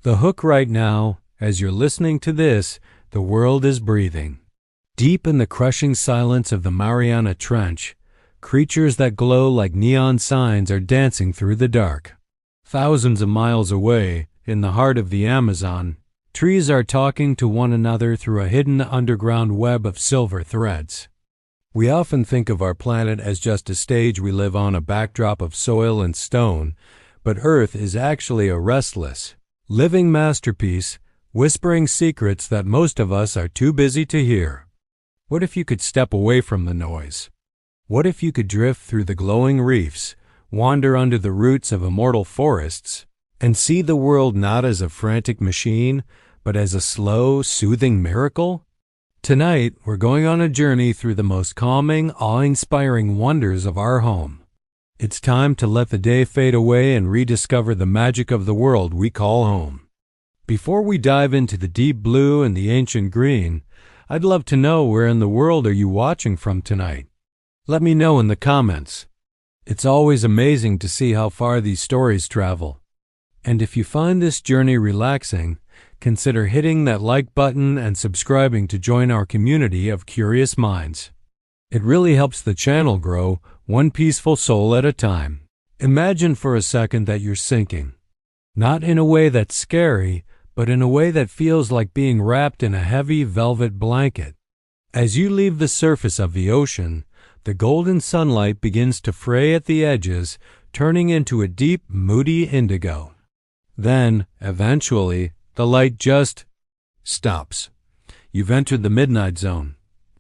The hook right now, as you're listening to this, the world is breathing. Deep in the crushing silence of the Mariana Trench, creatures that glow like neon signs are dancing through the dark. Thousands of miles away, in the heart of the Amazon, trees are talking to one another through a hidden underground web of silver threads. We often think of our planet as just a stage we live on, a backdrop of soil and stone, but Earth is actually a restless, living masterpiece, whispering secrets that most of us are too busy to hear. What if you could step away from the noise? What if you could drift through the glowing reefs, wander under the roots of immortal forests, and see the world not as a frantic machine, but as a slow, soothing miracle? Tonight, we're going on a journey through the most calming, awe-inspiring wonders of our home. It's time to let the day fade away and rediscover the magic of the world we call home. Before we dive into the deep blue and the ancient green, I'd love to know, where in the world are you watching from tonight? Let me know in the comments. It's always amazing to see how far these stories travel. And if you find this journey relaxing, consider hitting that like button and subscribing to join our community of curious minds. It really helps the channel grow, one peaceful soul at a time. Imagine for a second that you're sinking. Not in a way that's scary, but in a way that feels like being wrapped in a heavy velvet blanket. As you leave the surface of the ocean, the golden sunlight begins to fray at the edges, turning into a deep, moody indigo. Then, eventually, the light just stops. You've entered the midnight zone.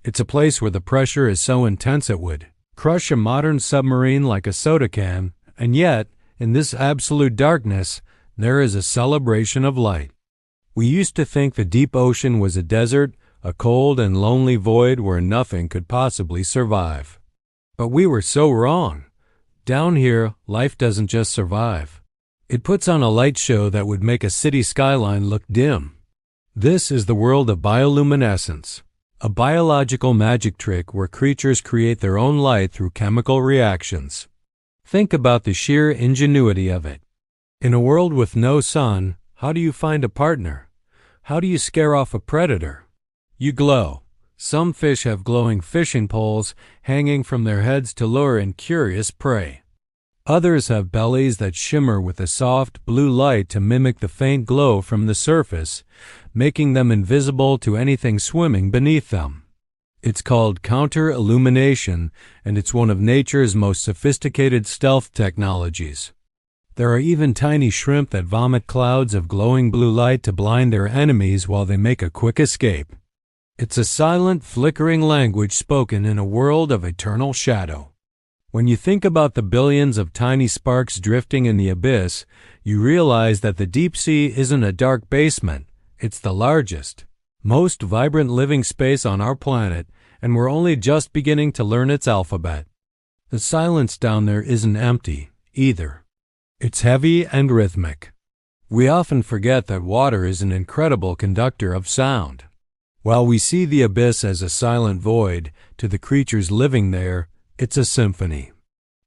It's a place where the pressure is so intense it would crush a modern submarine like a soda can, and yet, in this absolute darkness, there is a celebration of light. We used to think the deep ocean was a desert, a cold and lonely void where nothing could possibly survive. But we were so wrong. Down here, life doesn't just survive. It puts on a light show that would make a city skyline look dim. This is the world of bioluminescence, a biological magic trick where creatures create their own light through chemical reactions. Think about the sheer ingenuity of it. In a world with no sun, how do you find a partner? How do you scare off a predator? You glow. Some fish have glowing fishing poles hanging from their heads to lure in curious prey. Others have bellies that shimmer with a soft blue light to mimic the faint glow from the surface, making them invisible to anything swimming beneath them. It's called counter-illumination, and it's one of nature's most sophisticated stealth technologies. There are even tiny shrimp that vomit clouds of glowing blue light to blind their enemies while they make a quick escape. It's a silent, flickering language spoken in a world of eternal shadow. When you think about the billions of tiny sparks drifting in the abyss, you realize that the deep sea isn't a dark basement. It's the largest, most vibrant living space on our planet, and we're only just beginning to learn its alphabet. The silence down there isn't empty, either. It's heavy and rhythmic. We often forget that water is an incredible conductor of sound. While we see the abyss as a silent void, to the creatures living there, it's a symphony.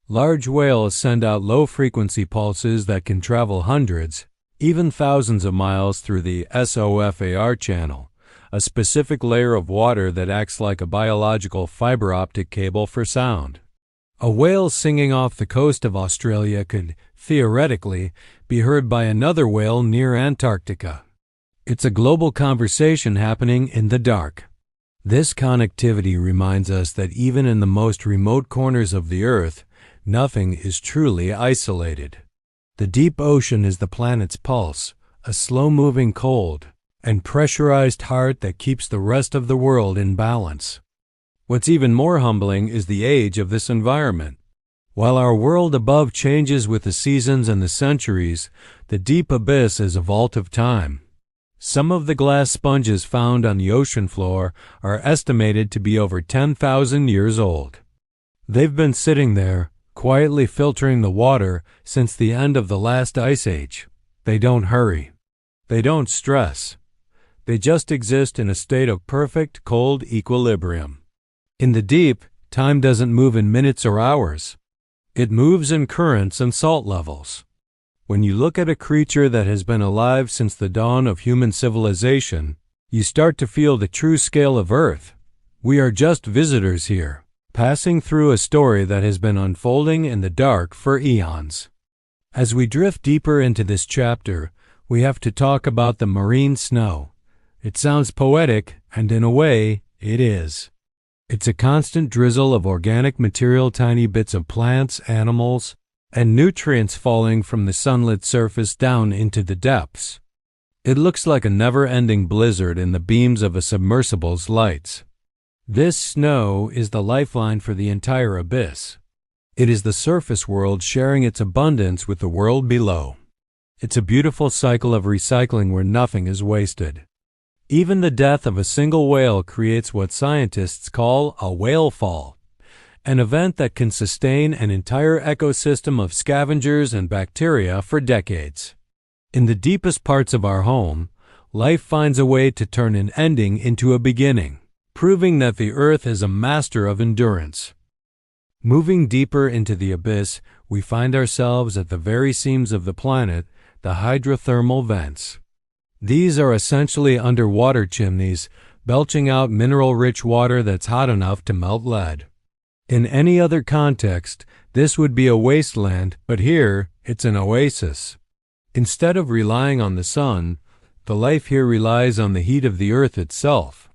Large whales send out low-frequency pulses that can travel hundreds, even thousands of miles through the SOFAR channel, a specific layer of water that acts like a biological fiber optic cable for sound. A whale singing off the coast of Australia could, theoretically, be heard by another whale near Antarctica. It's a global conversation happening in the dark. This connectivity reminds us that even in the most remote corners of the Earth, nothing is truly isolated. The deep ocean is the planet's pulse, a slow-moving cold and pressurized heart that keeps the rest of the world in balance. What's even more humbling is the age of this environment. While our world above changes with the seasons and the centuries, the deep abyss is a vault of time. Some of the glass sponges found on the ocean floor are estimated to be over 10,000 years old. They've been sitting there, quietly filtering the water since the end of the last ice age. They don't hurry. They don't stress. They just exist in a state of perfect, cold equilibrium. In the deep, time doesn't move in minutes or hours. It moves in currents and salt levels. When you look at a creature that has been alive since the dawn of human civilization, you start to feel the true scale of Earth. We are just visitors here, passing through a story that has been unfolding in the dark for eons. As we drift deeper into this chapter, we have to talk about the marine snow. It sounds poetic, and in a way, it is. It's a constant drizzle of organic material, tiny bits of plants, animals, and nutrients falling from the sunlit surface down into the depths. It looks like a never-ending blizzard in the beams of a submersible's lights. This snow is the lifeline for the entire abyss. It is the surface world sharing its abundance with the world below. It's a beautiful cycle of recycling where nothing is wasted. Even the death of a single whale creates what scientists call a whale fall, an event that can sustain an entire ecosystem of scavengers and bacteria for decades. In the deepest parts of our home, life finds a way to turn an ending into a beginning, proving that the Earth is a master of endurance. Moving deeper into the abyss, we find ourselves at the very seams of the planet, the hydrothermal vents. These are essentially underwater chimneys, belching out mineral-rich water that's hot enough to melt lead. In any other context, this would be a wasteland, but here, it's an oasis. Instead of relying on the sun, the life here relies on the heat of the Earth itself.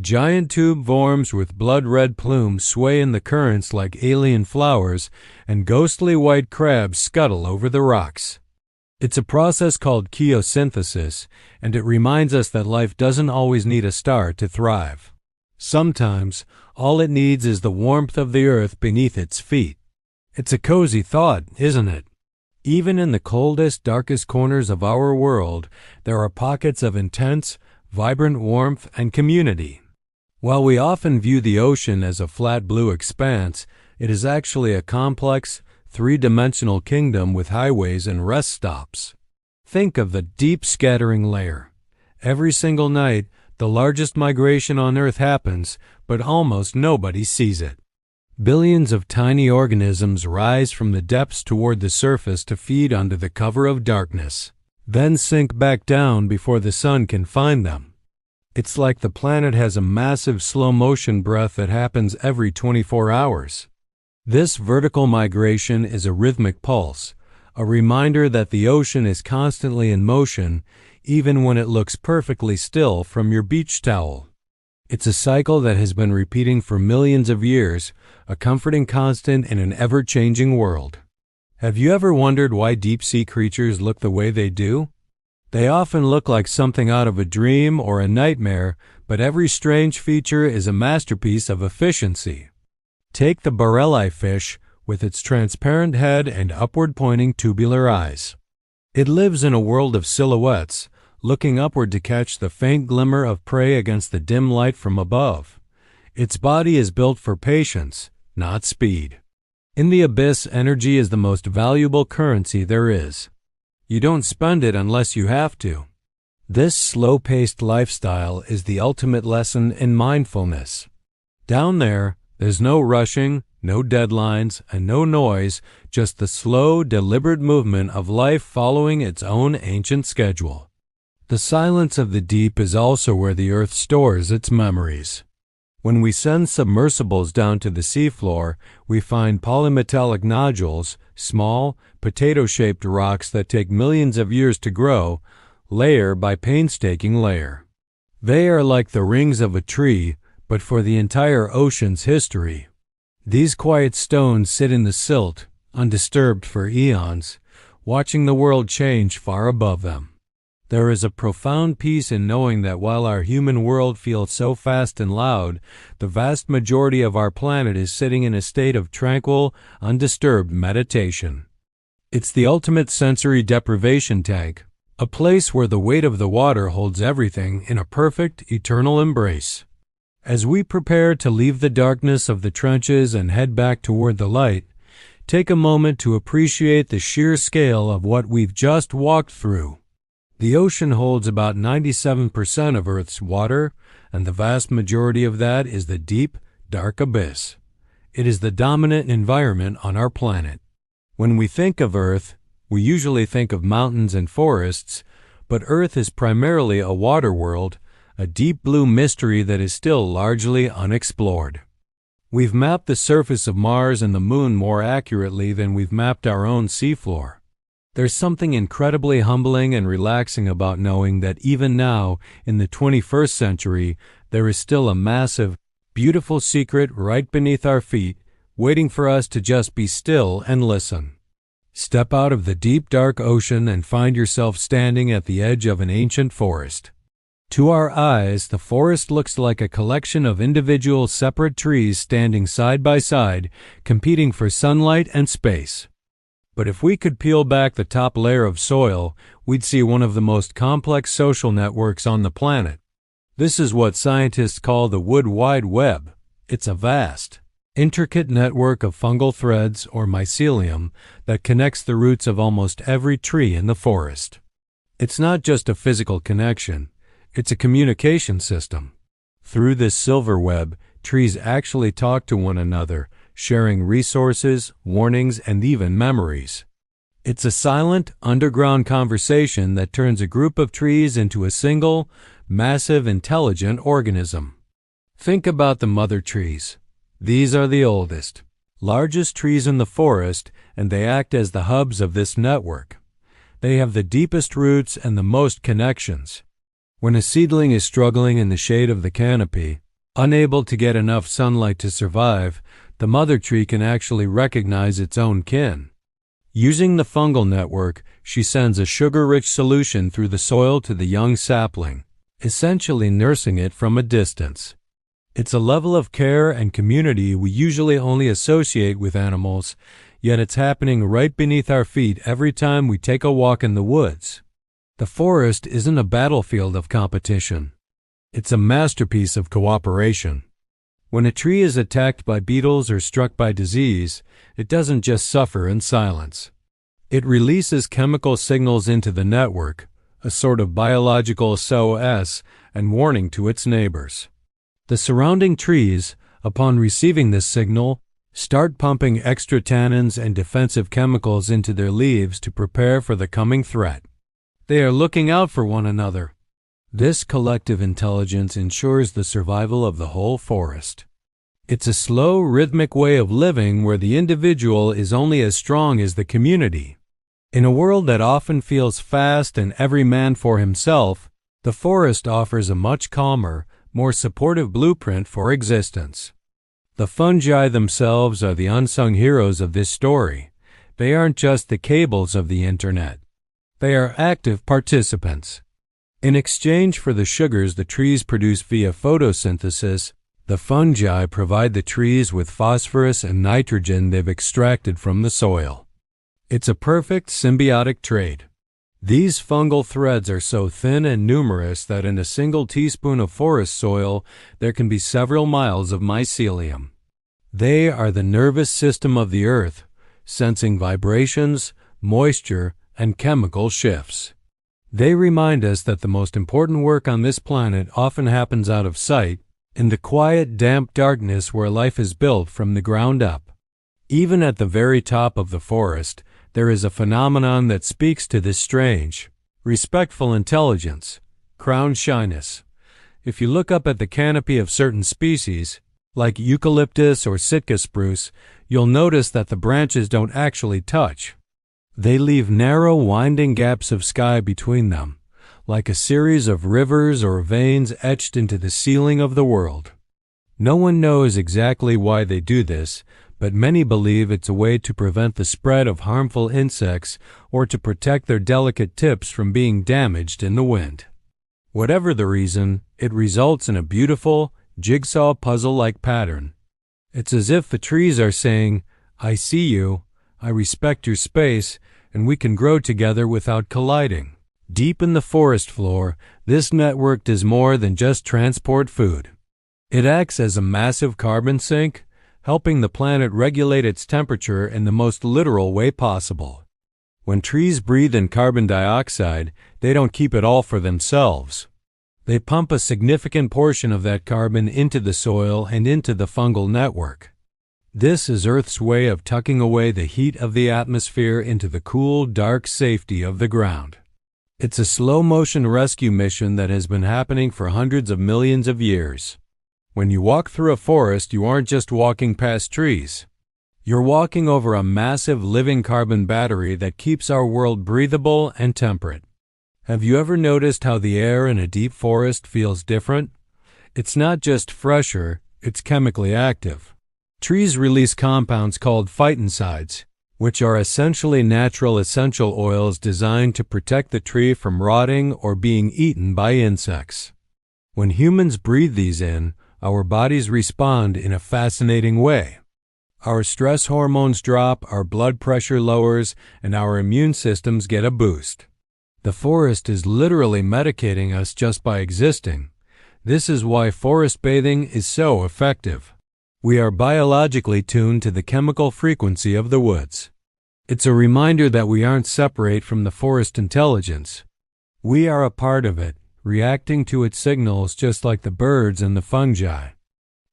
Giant tube worms with blood-red plumes sway in the currents like alien flowers, and ghostly white crabs scuttle over the rocks. It's a process called chemosynthesis, and it reminds us that life doesn't always need a star to thrive. Sometimes, all it needs is the warmth of the Earth beneath its feet. It's a cozy thought, isn't it? Even in the coldest, darkest corners of our world, there are pockets of intense, vibrant warmth and community. While we often view the ocean as a flat blue expanse, it is actually a complex, three-dimensional kingdom with highways and rest stops. Think of the deep scattering layer. Every single night, the largest migration on Earth happens, but almost nobody sees it. Billions of tiny organisms rise from the depths toward the surface to feed under the cover of darkness, then sink back down before the sun can find them. It's like the planet has a massive slow-motion breath that happens every 24 hours. This vertical migration is a rhythmic pulse, a reminder that the ocean is constantly in motion, even when it looks perfectly still from your beach towel. It's a cycle that has been repeating for millions of years, a comforting constant in an ever-changing world. Have you ever wondered why deep-sea creatures look the way they do? They often look like something out of a dream or a nightmare, but every strange feature is a masterpiece of efficiency. Take the barrelli fish with its transparent head and upward-pointing tubular eyes. It lives in a world of silhouettes, looking upward to catch the faint glimmer of prey against the dim light from above. Its body is built for patience, not speed. In the abyss, energy is the most valuable currency there is. You don't spend it unless you have to. This slow-paced lifestyle is the ultimate lesson in mindfulness. Down there, there's no rushing, no deadlines, and no noise, just the slow, deliberate movement of life following its own ancient schedule. The silence of the deep is also where the Earth stores its memories. When we send submersibles down to the seafloor, we find polymetallic nodules, small, potato-shaped rocks that take millions of years to grow, layer by painstaking layer. They are like the rings of a tree, but for the entire ocean's history. These quiet stones sit in the silt, undisturbed for eons, watching the world change far above them. There is a profound peace in knowing that while our human world feels so fast and loud, the vast majority of our planet is sitting in a state of tranquil, undisturbed meditation. It's the ultimate sensory deprivation tank, a place where the weight of the water holds everything in a perfect, eternal embrace. As we prepare to leave the darkness of the trenches and head back toward the light, take a moment to appreciate the sheer scale of what we've just walked through. The ocean holds about 97% of Earth's water, and the vast majority of that is the deep, dark abyss. It is the dominant environment on our planet. When we think of Earth, We usually think of mountains and forests, but Earth is primarily a water world, a deep blue mystery that is still largely unexplored. We've mapped the surface of Mars and the Moon more accurately than we've mapped our own seafloor. There's something incredibly humbling and relaxing about knowing that even now, in the 21st century, there is still a massive, beautiful secret right beneath our feet, waiting for us to just be still and listen. Step out of the deep, dark ocean and find yourself standing at the edge of an ancient forest. To our eyes, the forest looks like a collection of individual separate trees standing side by side, competing for sunlight and space. But if we could peel back the top layer of soil, we'd see one of the most complex social networks on the planet. This is what scientists call the Wood Wide Web. It's a vast, intricate network of fungal threads, or mycelium, that connects the roots of almost every tree in the forest. It's not just a physical connection, it's a communication system. Through this silver web, trees actually talk to one another, sharing resources, warnings, and even memories. It's a silent, underground conversation that turns a group of trees into a single, massive, intelligent organism. Think about the mother trees. These are the oldest, largest trees in the forest, and they act as the hubs of this network. They have the deepest roots and the most connections. When a seedling is struggling in the shade of the canopy, unable to get enough sunlight to survive, the mother tree can actually recognize its own kin. Using the fungal network, she sends a sugar-rich solution through the soil to the young sapling, essentially nursing it from a distance. It's a level of care and community we usually only associate with animals, yet it's happening right beneath our feet every time we take a walk in the woods. The forest isn't a battlefield of competition. It's a masterpiece of cooperation. When a tree is attacked by beetles or struck by disease, it doesn't just suffer in silence. It releases chemical signals into the network, a sort of biological SOS and warning to its neighbors. The surrounding trees, upon receiving this signal, start pumping extra tannins and defensive chemicals into their leaves to prepare for the coming threat. They are looking out for one another. This collective intelligence ensures the survival of the whole forest. It's a slow, rhythmic way of living where the individual is only as strong as the community. In a world that often feels fast and every man for himself, the forest offers a much calmer, more supportive blueprint for existence. The fungi themselves are the unsung heroes of this story. They aren't just the cables of the internet. They are active participants. In exchange for the sugars the trees produce via photosynthesis, the fungi provide the trees with phosphorus and nitrogen they've extracted from the soil. It's a perfect symbiotic trade. These fungal threads are so thin and numerous that in a single teaspoon of forest soil there can be several miles of mycelium. They are the nervous system of the earth, sensing vibrations, moisture, and chemical shifts. They remind us that the most important work on this planet often happens out of sight, in the quiet, damp darkness where life is built from the ground up. Even at the very top of the forest, there is a phenomenon that speaks to this strange, respectful intelligence, crown shyness. If you look up at the canopy of certain species, like eucalyptus or Sitka spruce, you'll notice that the branches don't actually touch. They leave narrow, winding gaps of sky between them, like a series of rivers or veins etched into the ceiling of the world. No one knows exactly why they do this, but many believe it's a way to prevent the spread of harmful insects or to protect their delicate tips from being damaged in the wind. Whatever the reason, it results in a beautiful, jigsaw puzzle-like pattern. It's as if the trees are saying, "I see you, I respect your space, and we can grow together without colliding." Deep in the forest floor, this network does more than just transport food. It acts as a massive carbon sink, helping the planet regulate its temperature in the most literal way possible. When trees breathe in carbon dioxide, they don't keep it all for themselves. They pump a significant portion of that carbon into the soil and into the fungal network. This is Earth's way of tucking away the heat of the atmosphere into the cool, dark safety of the ground. It's a slow-motion rescue mission that has been happening for hundreds of millions of years. When you walk through a forest, you aren't just walking past trees. You're walking over a massive living carbon battery that keeps our world breathable and temperate. Have you ever noticed how the air in a deep forest feels different? It's not just fresher, it's chemically active. Trees release compounds called phytoncides, which are essentially natural essential oils designed to protect the tree from rotting or being eaten by insects. When humans breathe these in, our bodies respond in a fascinating way. Our stress hormones drop, our blood pressure lowers, and our immune systems get a boost. The forest is literally medicating us just by existing. This is why forest bathing is so effective. We are biologically tuned to the chemical frequency of the woods. It's a reminder that we aren't separate from the forest intelligence. We are a part of it, reacting to its signals just like the birds and the fungi.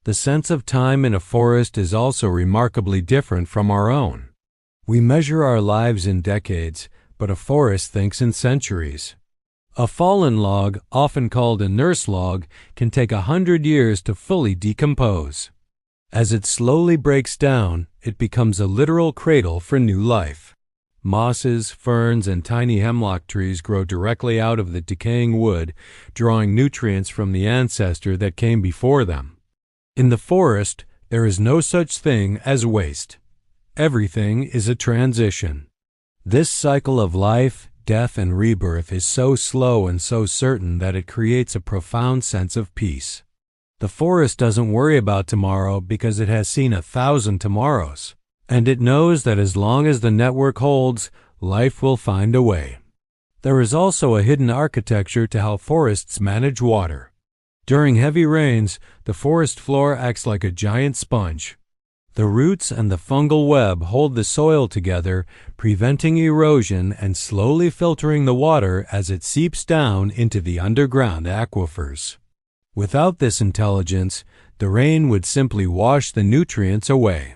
The sense of time in a forest is also remarkably different from our own. We measure our lives in decades, but a forest thinks in centuries. A fallen log, often called a nurse log, can take 100 years to fully decompose. As it slowly breaks down, it becomes a literal cradle for new life. Mosses, ferns, and tiny hemlock trees grow directly out of the decaying wood, drawing nutrients from the ancestor that came before them. In the forest, there is no such thing as waste. Everything is a transition. This cycle of life, death, and rebirth is so slow and so certain that it creates a profound sense of peace. The forest doesn't worry about tomorrow because it has seen 1,000 tomorrows, and it knows that as long as the network holds, life will find a way. There is also a hidden architecture to how forests manage water. During heavy rains, the forest floor acts like a giant sponge. The roots and the fungal web hold the soil together, preventing erosion and slowly filtering the water as it seeps down into the underground aquifers. Without this intelligence, the rain would simply wash the nutrients away.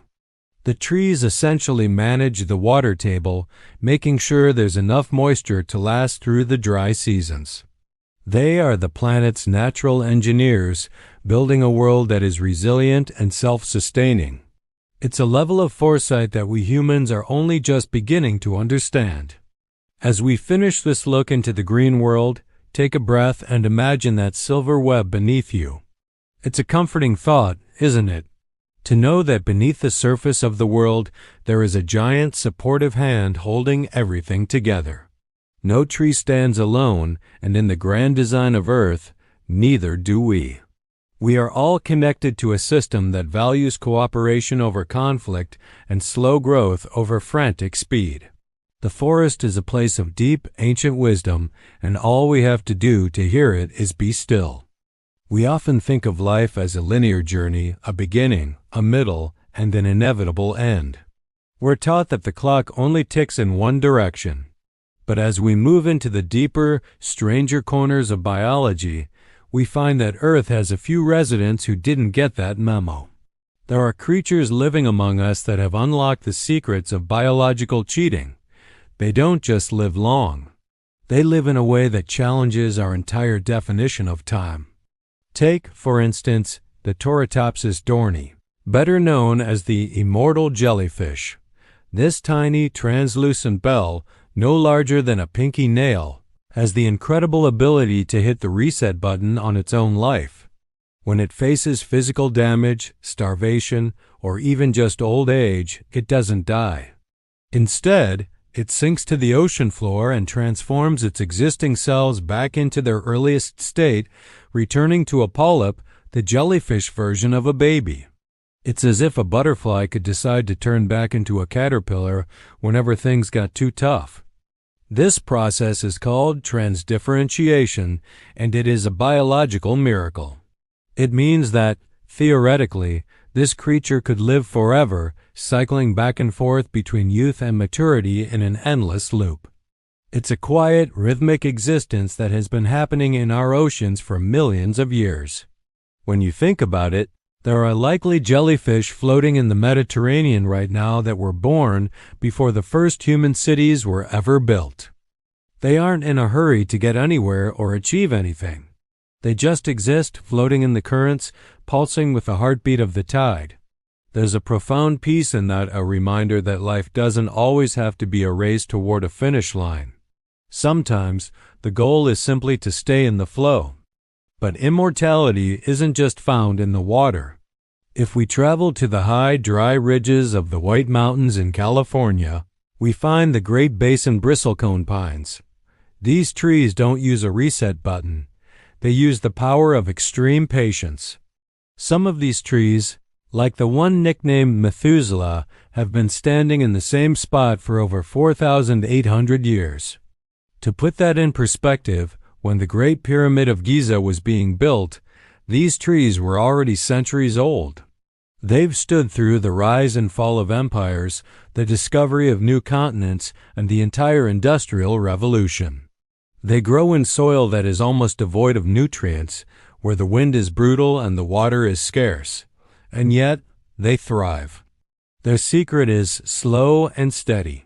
The trees essentially manage the water table, making sure there's enough moisture to last through the dry seasons. They are the planet's natural engineers, building a world that is resilient and self-sustaining. It's a level of foresight that we humans are only just beginning to understand. As we finish this look into the green world, take a breath and imagine that silver web beneath you. It's a comforting thought, isn't it? To know that beneath the surface of the world, there is a giant supportive hand holding everything together. No tree stands alone, and in the grand design of Earth, neither do we. We are all connected to a system that values cooperation over conflict and slow growth over frantic speed. The forest is a place of deep, ancient wisdom, and all we have to do to hear it is be still. We often think of life as a linear journey, a beginning, a middle, and an inevitable end. We're taught that the clock only ticks in one direction. But as we move into the deeper, stranger corners of biology, we find that Earth has a few residents who didn't get that memo. There are creatures living among us that have unlocked the secrets of biological cheating. They don't just live long. They live in a way that challenges our entire definition of time. Take, for instance, the Torotopsis dohrnii, better known as the immortal jellyfish. This tiny, translucent bell, no larger than a pinky nail, has the incredible ability to hit the reset button on its own life. When it faces physical damage, starvation, or even just old age, it doesn't die. Instead, it sinks to the ocean floor and transforms its existing cells back into their earliest state, returning to a polyp, the jellyfish version of a baby. It's as if a butterfly could decide to turn back into a caterpillar whenever things got too tough. This process is called transdifferentiation, and it is a biological miracle. It means that, theoretically, this creature could live forever, cycling back and forth between youth and maturity in an endless loop. It's a quiet, rhythmic existence that has been happening in our oceans for millions of years. When you think about it, There are likely jellyfish floating in the Mediterranean right now that were born before the first human cities were ever built. They aren't in a hurry to get anywhere or achieve anything. They just exist, floating in the currents, pulsing with the heartbeat of the tide. There's a profound peace in that, a reminder that life doesn't always have to be a race toward a finish line. Sometimes, the goal is simply to stay in the flow. But immortality isn't just found in the water. If we travel to the high, dry ridges of the White Mountains in California, we find the Great Basin bristlecone pines. These trees don't use a reset button. They use the power of extreme patience. Some of these trees, like the one nicknamed Methuselah, have been standing in the same spot for over 4,800 years. To put that in perspective, when the Great Pyramid of Giza was being built, these trees were already centuries old. They've stood through the rise and fall of empires, the discovery of new continents, and the entire Industrial Revolution. They grow in soil that is almost devoid of nutrients, where the wind is brutal and the water is scarce. And yet, they thrive. Their secret is slow and steady.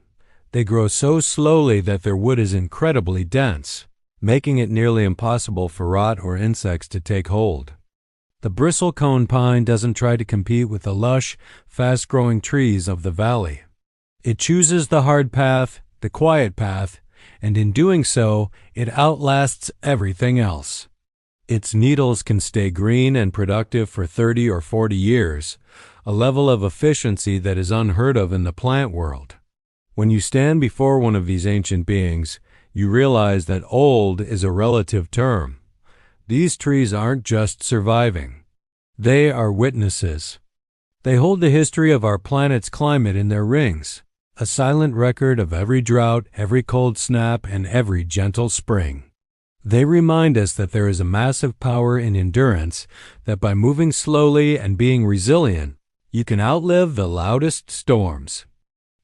They grow so slowly that their wood is incredibly dense, making it nearly impossible for rot or insects to take hold. The bristlecone pine doesn't try to compete with the lush, fast-growing trees of the valley. It chooses the hard path, the quiet path, and in doing so, it outlasts everything else. Its needles can stay green and productive for 30 or 40 years, a level of efficiency that is unheard of in the plant world. When you stand before one of these ancient beings, you realize that old is a relative term. These trees aren't just surviving. They are witnesses. They hold the history of our planet's climate in their rings, a silent record of every drought, every cold snap, and every gentle spring. They remind us that there is a massive power in endurance, that by moving slowly and being resilient, you can outlive the loudest storms.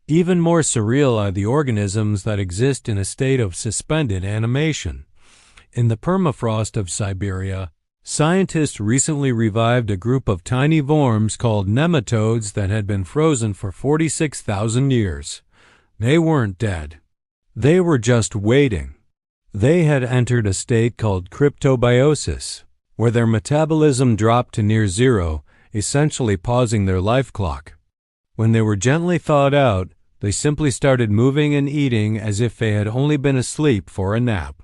Even more surreal are the organisms that exist in a state of suspended animation. In the permafrost of Siberia, scientists recently revived a group of tiny worms called nematodes that had been frozen for 46,000 years. They weren't dead. They were just waiting. They had entered a state called cryptobiosis, where their metabolism dropped to near zero, essentially pausing their life clock. When they were gently thawed out, they simply started moving and eating as if they had only been asleep for a nap.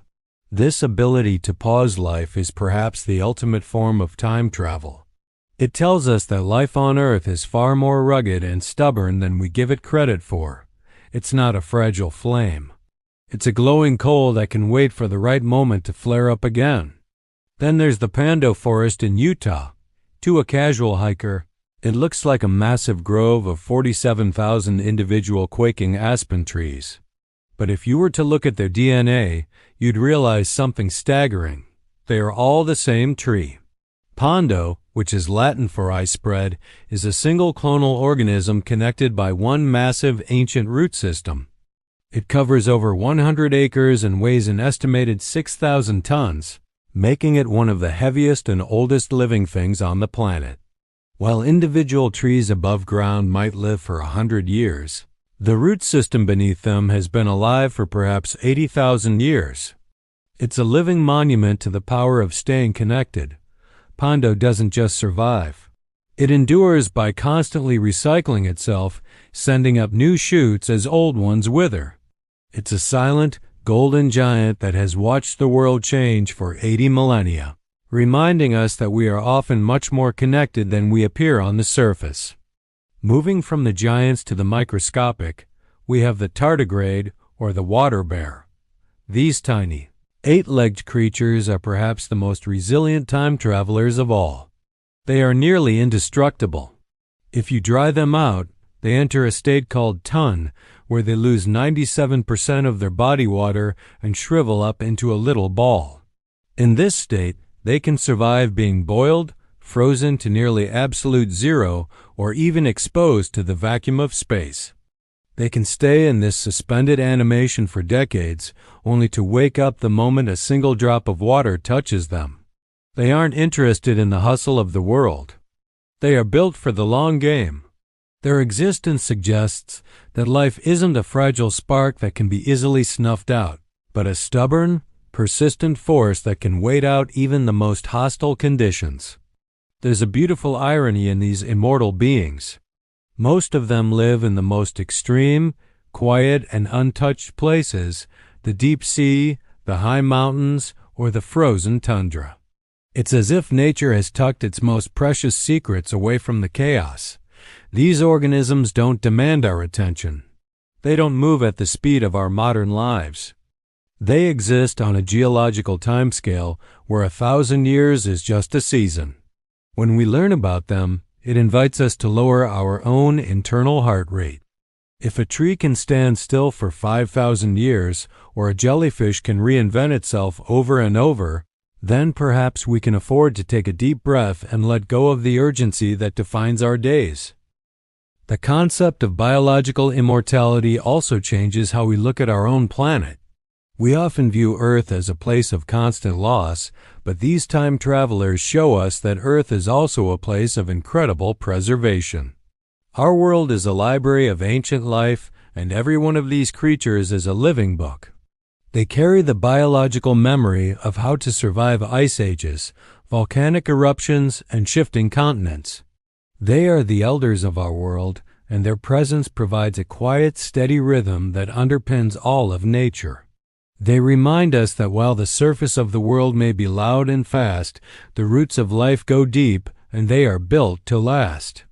This ability to pause life is perhaps the ultimate form of time travel. It tells us that life on Earth is far more rugged and stubborn than we give it credit for. It's not a fragile flame. It's a glowing coal that can wait for the right moment to flare up again. Then there's the Pando Forest in Utah. To a casual hiker, it looks like a massive grove of 47,000 individual quaking aspen trees. But if you were to look at their DNA, you'd realize something staggering. They are all the same tree. Pando, which is Latin for I spread, is a single clonal organism connected by one massive ancient root system. It covers over 100 acres and weighs an estimated 6,000 tons, making it one of the heaviest and oldest living things on the planet. While individual trees above ground might live for 100 years, the root system beneath them has been alive for perhaps 80,000 years. It's a living monument to the power of staying connected. Pando doesn't just survive. It endures by constantly recycling itself, sending up new shoots as old ones wither. It's a silent, golden giant that has watched the world change for 80 millennia, reminding us that we are often much more connected than we appear on the surface. Moving from the giants to the microscopic, we have the tardigrade, or the water bear. These tiny, 8-legged creatures are perhaps the most resilient time travelers of all. They are nearly indestructible. If you dry them out, they enter a state called tun, where they lose 97% of their body water and shrivel up into a little ball. In this state, they can survive being boiled, frozen to nearly absolute zero, or even exposed to the vacuum of space. They can stay in this suspended animation for decades, only to wake up the moment a single drop of water touches them. They aren't interested in the hustle of the world. They are built for the long game. Their existence suggests that life isn't a fragile spark that can be easily snuffed out, but a stubborn, persistent force that can wait out even the most hostile conditions. There's a beautiful irony in these immortal beings. Most of them live in the most extreme, quiet, and untouched places, the deep sea, the high mountains, or the frozen tundra. It's as if nature has tucked its most precious secrets away from the chaos. These organisms don't demand our attention. They don't move at the speed of our modern lives. They exist on a geological timescale where 1,000 years is just a season. When we learn about them, it invites us to lower our own internal heart rate. If a tree can stand still for 5,000 years, or a jellyfish can reinvent itself over and over, then perhaps we can afford to take a deep breath and let go of the urgency that defines our days. The concept of biological immortality also changes how we look at our own planet. We often view Earth as a place of constant loss, but these time travelers show us that Earth is also a place of incredible preservation. Our world is a library of ancient life, and every one of these creatures is a living book. They carry the biological memory of how to survive ice ages, volcanic eruptions, and shifting continents. They are the elders of our world, and their presence provides a quiet, steady rhythm that underpins all of nature. They remind us that while the surface of the world may be loud and fast, the roots of life go deep, and they are built to last.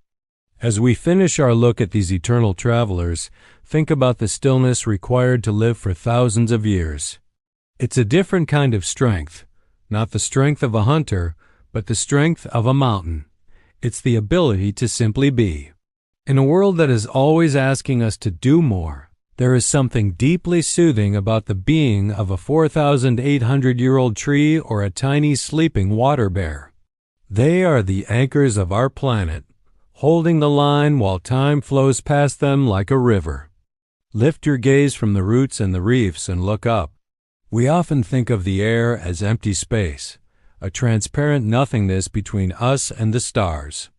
As we finish our look at these eternal travelers, think about the stillness required to live for thousands of years. It's a different kind of strength, not the strength of a hunter, but the strength of a mountain. It's the ability to simply be. In a world that is always asking us to do more, there is something deeply soothing about the being of a 4,800-year-old tree or a tiny sleeping water bear. They are the anchors of our planet, holding the line while time flows past them like a river. Lift your gaze from the roots and the reefs and look up. We often think of the air as empty space, a transparent nothingness between us and the stars.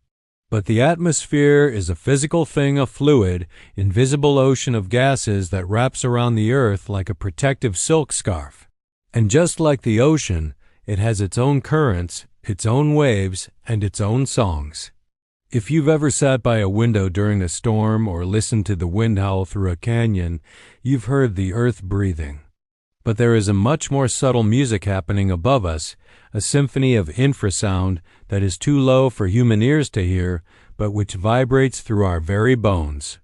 But the atmosphere is a physical thing, a fluid, invisible ocean of gases that wraps around the earth like a protective silk scarf. And just like the ocean, it has its own currents, its own waves, and its own songs. If you've ever sat by a window during a storm or listened to the wind howl through a canyon, you've heard the earth breathing. But there is a much more subtle music happening above us, a symphony of infrasound that is too low for human ears to hear, but which vibrates through our very bones.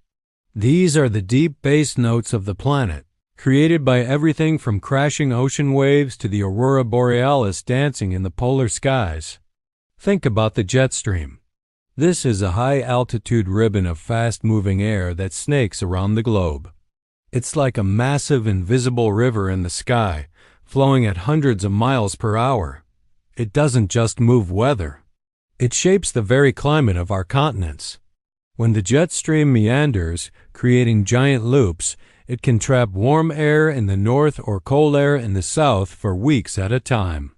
These are the deep bass notes of the planet, created by everything from crashing ocean waves to the aurora borealis dancing in the polar skies. Think about the jet stream. This is a high-altitude ribbon of fast-moving air that snakes around the globe. It's like a massive invisible river in the sky, flowing at hundreds of miles per hour. It doesn't just move weather. It shapes the very climate of our continents. When the jet stream meanders, creating giant loops, it can trap warm air in the north or cold air in the south for weeks at a time.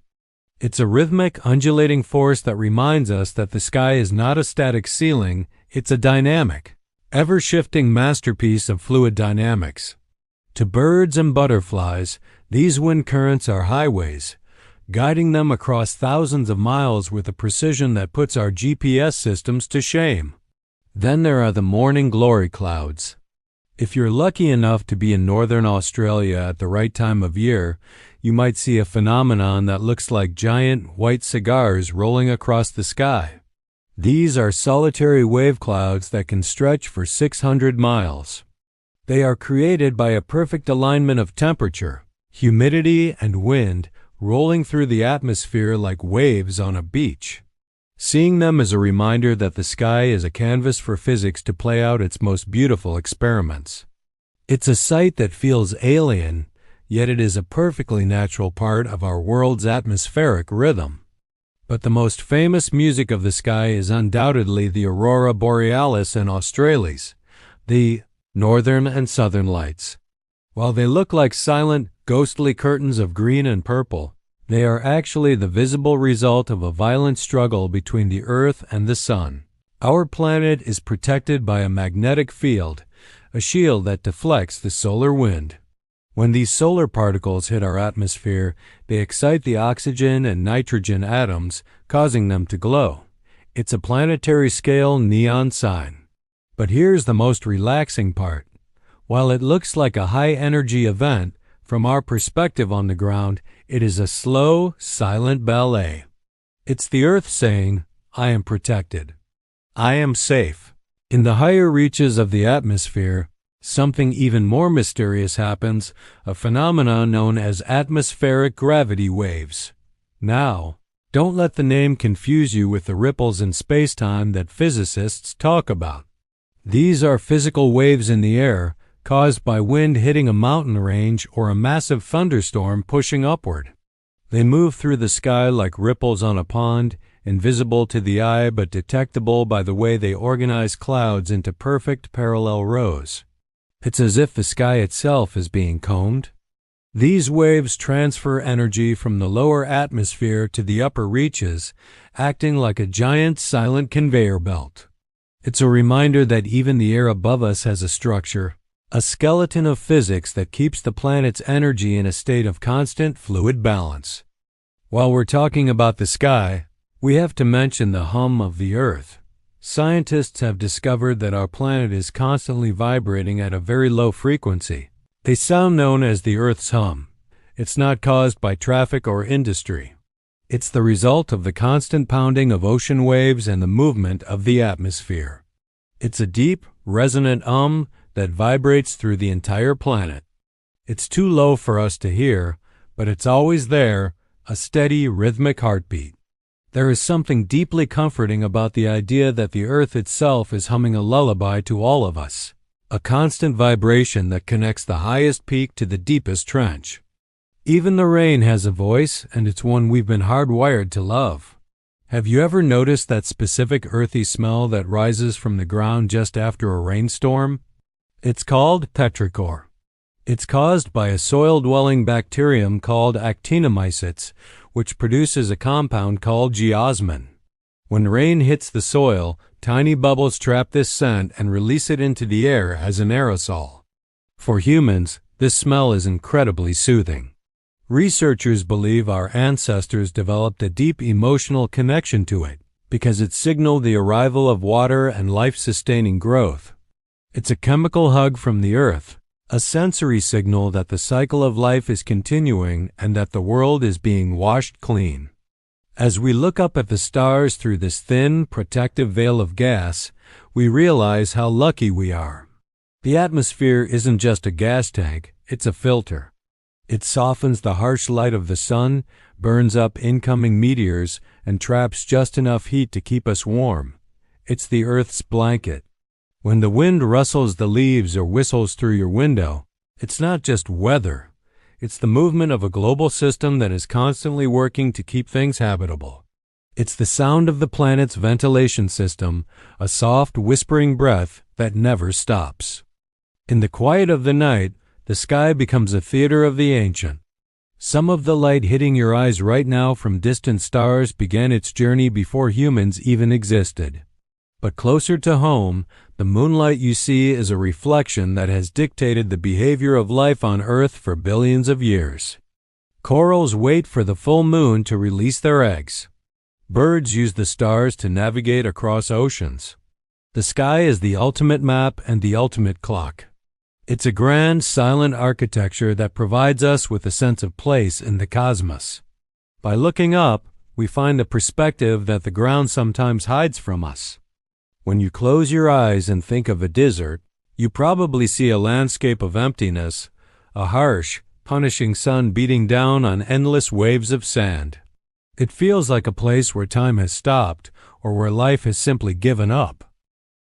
It's a rhythmic, undulating force that reminds us that the sky is not a static ceiling, it's a dynamic, ever-shifting masterpiece of fluid dynamics. To birds and butterflies, these wind currents are highways, guiding them across thousands of miles with a precision that puts our GPS systems to shame. Then there are the morning glory clouds. If you're lucky enough to be in northern Australia at the right time of year, you might see a phenomenon that looks like giant white cigars rolling across the sky. These are solitary wave clouds that can stretch for 600 miles. They are created by a perfect alignment of temperature, humidity, and wind rolling through the atmosphere like waves on a beach. Seeing them is a reminder that the sky is a canvas for physics to play out its most beautiful experiments. It's a sight that feels alien, yet it is a perfectly natural part of our world's atmospheric rhythm. But the most famous music of the sky is undoubtedly the aurora borealis and australis, the northern and southern lights. While they look like silent, ghostly curtains of green and purple, they are actually the visible result of a violent struggle between the earth and the sun. Our planet is protected by a magnetic field, a shield that deflects the solar wind. When these solar particles hit our atmosphere, they excite the oxygen and nitrogen atoms, causing them to glow. It's a planetary scale neon sign. But here's the most relaxing part. While it looks like a high-energy event, from our perspective on the ground, it is a slow, silent ballet. It's the Earth saying, I am protected. I am safe. In the higher reaches of the atmosphere, something even more mysterious happens, a phenomenon known as atmospheric gravity waves. Now, don't let the name confuse you with the ripples in space-time that physicists talk about. These are physical waves in the air, caused by wind hitting a mountain range or a massive thunderstorm pushing upward. They move through the sky like ripples on a pond, invisible to the eye but detectable by the way they organize clouds into perfect parallel rows. It's as if the sky itself is being combed. These waves transfer energy from the lower atmosphere to the upper reaches, acting like a giant silent conveyor belt. It's a reminder that even the air above us has a structure, a skeleton of physics that keeps the planet's energy in a state of constant fluid balance. While we're talking about the sky, we have to mention the hum of the Earth. Scientists have discovered that our planet is constantly vibrating at a very low frequency. They sound known as the Earth's hum. It's not caused by traffic or industry. It's the result of the constant pounding of ocean waves and the movement of the atmosphere. It's a deep, resonant hum that vibrates through the entire planet. It's too low for us to hear, but it's always there, a steady, rhythmic heartbeat. There is something deeply comforting about the idea that the Earth itself is humming a lullaby to all of us, a constant vibration that connects the highest peak to the deepest trench. Even the rain has a voice, and it's one we've been hardwired to love. Have you ever noticed that specific earthy smell that rises from the ground just after a rainstorm? It's called petrichor. It's caused by a soil-dwelling bacterium called actinomycetes, which produces a compound called geosmin. When rain hits the soil, tiny bubbles trap this scent and release it into the air as an aerosol. For humans, this smell is incredibly soothing. Researchers believe our ancestors developed a deep emotional connection to it because it signaled the arrival of water and life-sustaining growth. It's a chemical hug from the Earth, a sensory signal that the cycle of life is continuing and that the world is being washed clean. As we look up at the stars through this thin, protective veil of gas, we realize how lucky we are. The atmosphere isn't just a gas tank, it's a filter. It softens the harsh light of the sun, burns up incoming meteors, and traps just enough heat to keep us warm. It's the Earth's blanket. When the wind rustles the leaves or whistles through your window, it's not just weather. It's the movement of a global system that is constantly working to keep things habitable. It's the sound of the planet's ventilation system, a soft, whispering breath that never stops. In the quiet of the night, the sky becomes a theater of the ancient. Some of the light hitting your eyes right now from distant stars began its journey before humans even existed. But closer to home, the moonlight you see is a reflection that has dictated the behavior of life on Earth for billions of years. Corals wait for the full moon to release their eggs. Birds use the stars to navigate across oceans. The sky is the ultimate map and the ultimate clock. It's a grand, silent architecture that provides us with a sense of place in the cosmos. By looking up, we find a perspective that the ground sometimes hides from us. When you close your eyes and think of a desert, you probably see a landscape of emptiness, a harsh, punishing sun beating down on endless waves of sand. It feels like a place where time has stopped or where life has simply given up.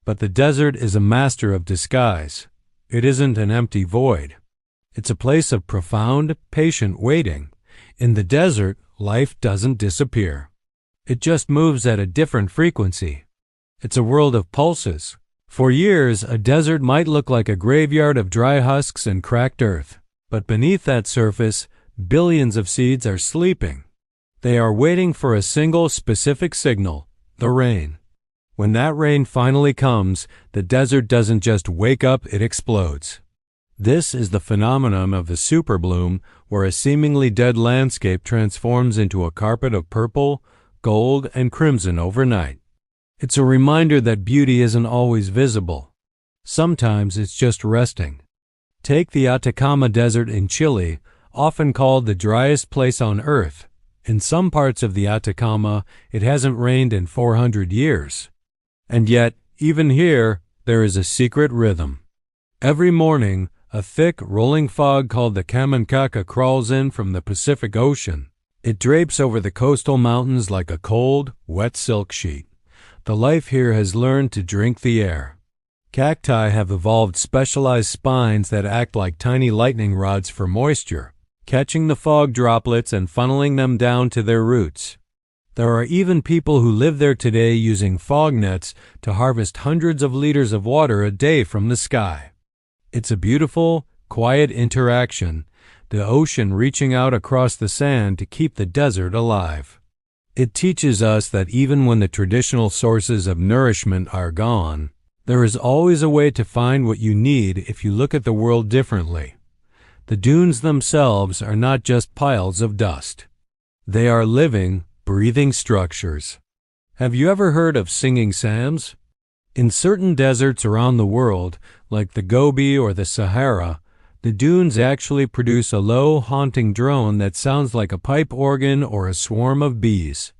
But the desert is a master of disguise. It isn't an empty void. It's a place of profound, patient waiting. In the desert, life doesn't disappear. It just moves at a different frequency. It's a world of pulses. For years, a desert might look like a graveyard of dry husks and cracked earth. But beneath that surface, billions of seeds are sleeping. They are waiting for a single specific signal, the rain. When that rain finally comes, the desert doesn't just wake up, it explodes. This is the phenomenon of the superbloom, where a seemingly dead landscape transforms into a carpet of purple, gold, and crimson overnight. It's a reminder that beauty isn't always visible. Sometimes it's just resting. Take the Atacama Desert in Chile, often called the driest place on Earth. In some parts of the Atacama, it hasn't rained in 400 years. And yet, even here, there is a secret rhythm. Every morning, a thick, rolling fog called the Camancaca crawls in from the Pacific Ocean. It drapes over the coastal mountains like a cold, wet silk sheet. The life here has learned to drink the air. Cacti have evolved specialized spines that act like tiny lightning rods for moisture, catching the fog droplets and funneling them down to their roots. There are even people who live there today using fog nets to harvest hundreds of liters of water a day from the sky. It's a beautiful, quiet interaction, the ocean reaching out across the sand to keep the desert alive. It teaches us that even when the traditional sources of nourishment are gone, there is always a way to find what you need if you look at the world differently. The dunes themselves are not just piles of dust. They are living, breathing structures. Have you ever heard of singing Sams? In certain deserts around the world, like the Gobi or the Sahara, the dunes actually produce a low, haunting drone that sounds like a pipe organ or a swarm of bees.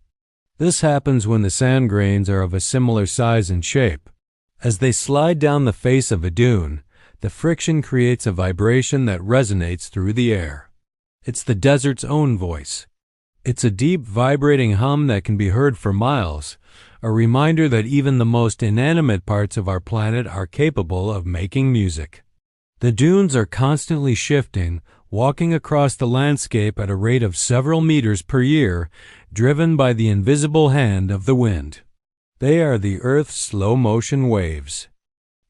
This happens when the sand grains are of a similar size and shape. As they slide down the face of a dune, the friction creates a vibration that resonates through the air. It's the desert's own voice. It's a deep, vibrating hum that can be heard for miles, a reminder that even the most inanimate parts of our planet are capable of making music. The dunes are constantly shifting, walking across the landscape at a rate of several meters per year, driven by the invisible hand of the wind. They are the Earth's slow-motion waves.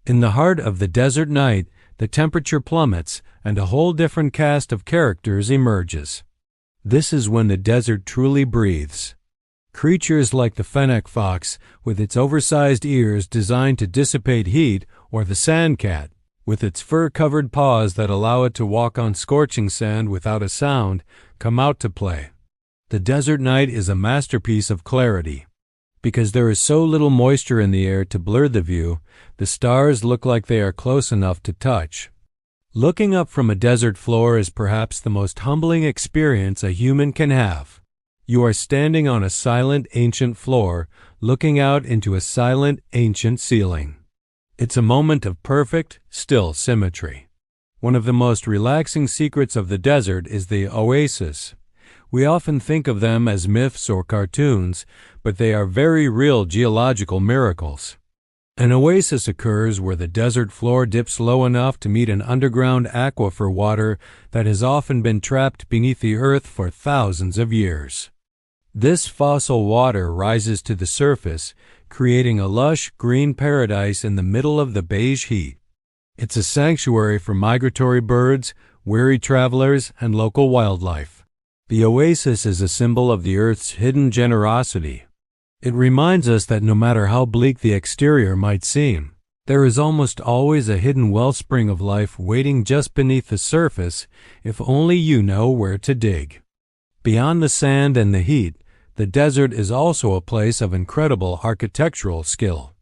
In the heart of the desert night, the temperature plummets and a whole different cast of characters emerges. This is when the desert truly breathes. Creatures like the fennec fox, with its oversized ears designed to dissipate heat, or the sand cat, with its fur-covered paws that allow it to walk on scorching sand without a sound, come out to play. The desert night is a masterpiece of clarity. Because there is so little moisture in the air to blur the view, the stars look like they are close enough to touch. Looking up from a desert floor is perhaps the most humbling experience a human can have. You are standing on a silent, ancient floor, looking out into a silent, ancient ceiling. It's a moment of perfect, still symmetry. One of the most relaxing secrets of the desert is the oasis. We often think of them as myths or cartoons, but they are very real geological miracles. An oasis occurs where the desert floor dips low enough to meet an underground aquifer water that has often been trapped beneath the earth for thousands of years. This fossil water rises to the surface, creating a lush, green paradise in the middle of the beige heat. It's a sanctuary for migratory birds, weary travelers, and local wildlife. The oasis is a symbol of the Earth's hidden generosity. It reminds us that no matter how bleak the exterior might seem, there is almost always a hidden wellspring of life waiting just beneath the surface if only you know where to dig. Beyond the sand and the heat, the desert is also a place of incredible architectural skill.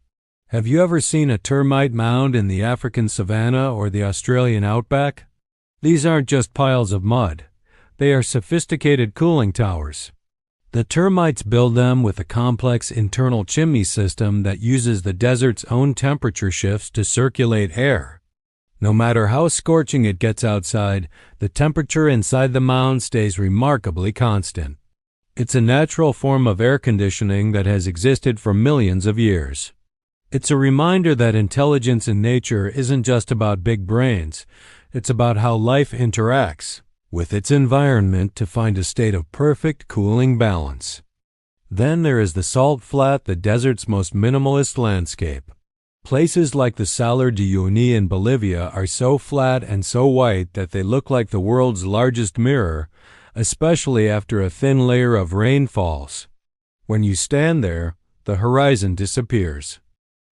Have you ever seen a termite mound in the African savanna or the Australian outback? These aren't just piles of mud. They are sophisticated cooling towers. The termites build them with a complex internal chimney system that uses the desert's own temperature shifts to circulate air. No matter how scorching it gets outside, the temperature inside the mound stays remarkably constant. It's a natural form of air conditioning that has existed for millions of years. It's a reminder that intelligence in nature isn't just about big brains. It's about how life interacts with its environment to find a state of perfect cooling balance. Then there is the salt flat, the desert's most minimalist landscape. Places like the Salar de Uyuni in Bolivia are so flat and so white that they look like the world's largest mirror, especially after a thin layer of rain falls. When you stand there, the horizon disappears.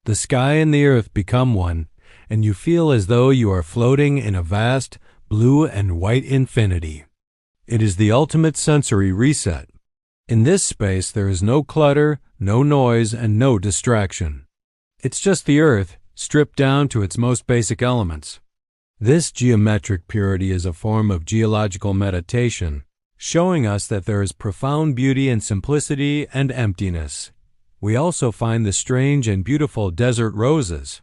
The sky and the earth become one, and you feel as though you are floating in a vast blue and white infinity. It is the ultimate sensory reset. In this space there is no clutter, no noise, and no distraction. It's just the earth, stripped down to its most basic elements. This geometric purity is a form of geological meditation, showing us that there is profound beauty in simplicity and emptiness. We also find the strange and beautiful desert roses.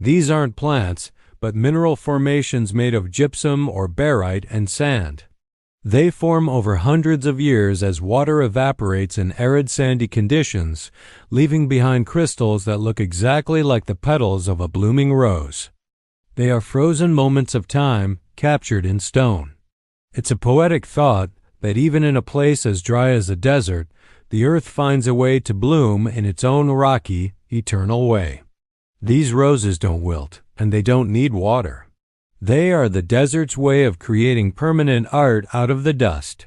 These aren't plants, but mineral formations made of gypsum or barite and sand. They form over hundreds of years as water evaporates in arid sandy conditions, leaving behind crystals that look exactly like the petals of a blooming rose. They are frozen moments of time captured in stone. It's a poetic thought that even in a place as dry as a desert, the earth finds a way to bloom in its own rocky, eternal way. These roses don't wilt, and they don't need water. They are the desert's way of creating permanent art out of the dust.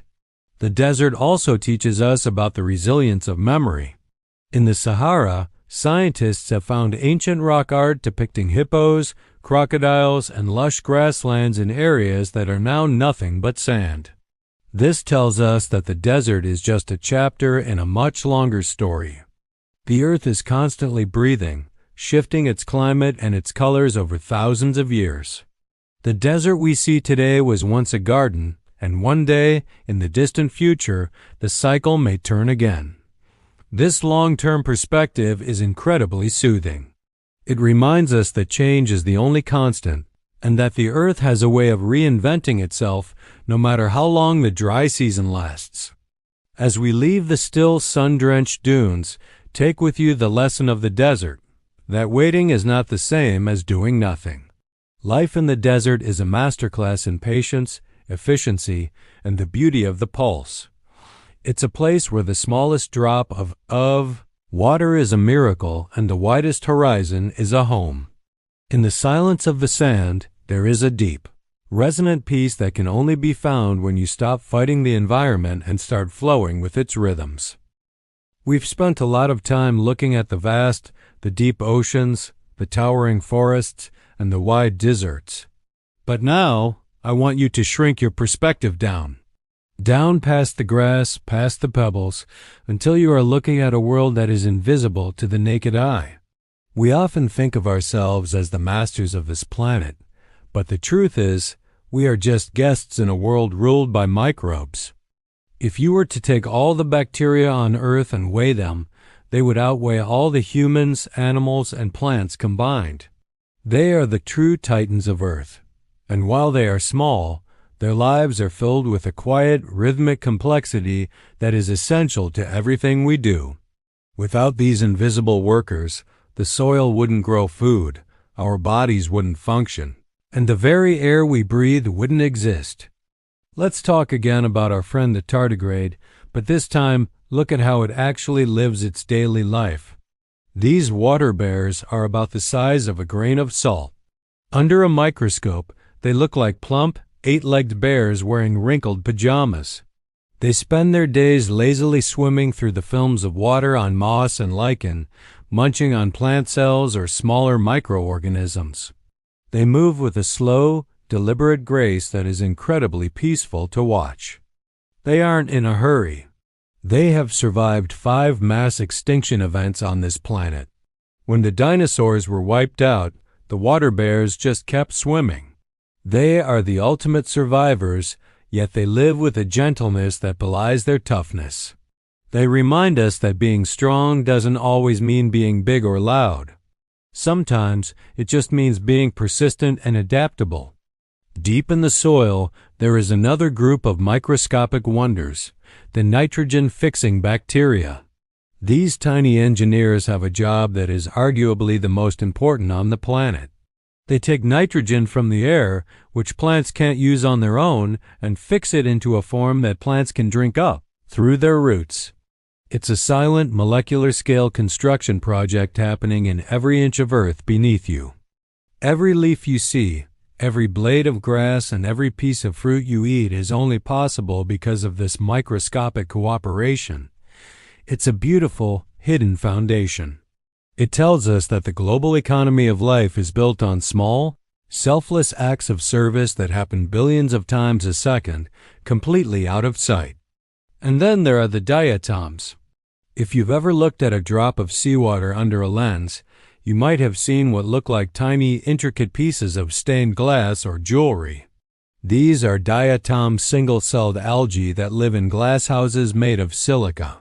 The desert also teaches us about the resilience of memory. In the Sahara, scientists have found ancient rock art depicting hippos, crocodiles, and lush grasslands in areas that are now nothing but sand. This tells us that the desert is just a chapter in a much longer story. The earth is constantly breathing, shifting its climate and its colors over thousands of years. The desert we see today was once a garden, and one day, in the distant future, the cycle may turn again. This long-term perspective is incredibly soothing. It reminds us that change is the only constant, and that the earth has a way of reinventing itself no matter how long the dry season lasts. As we leave the still sun-drenched dunes, take with you the lesson of the desert, that waiting is not the same as doing nothing. Life in the desert is a masterclass in patience, efficiency, and the beauty of the pulse. It's a place where the smallest drop of water is a miracle and the widest horizon is a home. In the silence of the sand, there is a deep, resonant peace that can only be found when you stop fighting the environment and start flowing with its rhythms. We've spent a lot of time looking at the deep oceans, the towering forests, and the wide deserts. But now, I want you to shrink your perspective down past the grass, past the pebbles, until you are looking at a world that is invisible to the naked eye. We often think of ourselves as the masters of this planet, but the truth is, we are just guests in a world ruled by microbes. If you were to take all the bacteria on Earth and weigh them, they would outweigh all the humans, animals, and plants combined. They are the true titans of Earth, and while they are small, their lives are filled with a quiet, rhythmic complexity that is essential to everything we do. Without these invisible workers, the soil wouldn't grow food, our bodies wouldn't function, and the very air we breathe wouldn't exist. Let's talk again about our friend the tardigrade, but this time look at how it actually lives its daily life. These water bears are about the size of a grain of salt. Under a microscope, they look like plump, eight-legged bears wearing wrinkled pajamas. They spend their days lazily swimming through the films of water on moss and lichen, munching on plant cells or smaller microorganisms. They move with a slow, deliberate grace that is incredibly peaceful to watch. They aren't in a hurry. They have survived 5 mass extinction events on this planet. When the dinosaurs were wiped out, the water bears just kept swimming. They are the ultimate survivors, yet they live with a gentleness that belies their toughness. They remind us that being strong doesn't always mean being big or loud. Sometimes it just means being persistent and adaptable. Deep in the soil, there is another group of microscopic wonders, the nitrogen-fixing bacteria. These tiny engineers have a job that is arguably the most important on the planet. They take nitrogen from the air, which plants can't use on their own, and fix it into a form that plants can drink up through their roots. It's a silent molecular-scale construction project happening in every inch of earth beneath you. Every leaf you see, every blade of grass, and every piece of fruit you eat is only possible because of this microscopic cooperation. It's a beautiful, hidden foundation. It tells us that the global economy of life is built on small, selfless acts of service that happen billions of times a second, completely out of sight. And then there are the diatoms. If you've ever looked at a drop of seawater under a lens, you might have seen what look like tiny, intricate pieces of stained glass or jewelry. These are diatom single-celled algae that live in glass houses made of silica.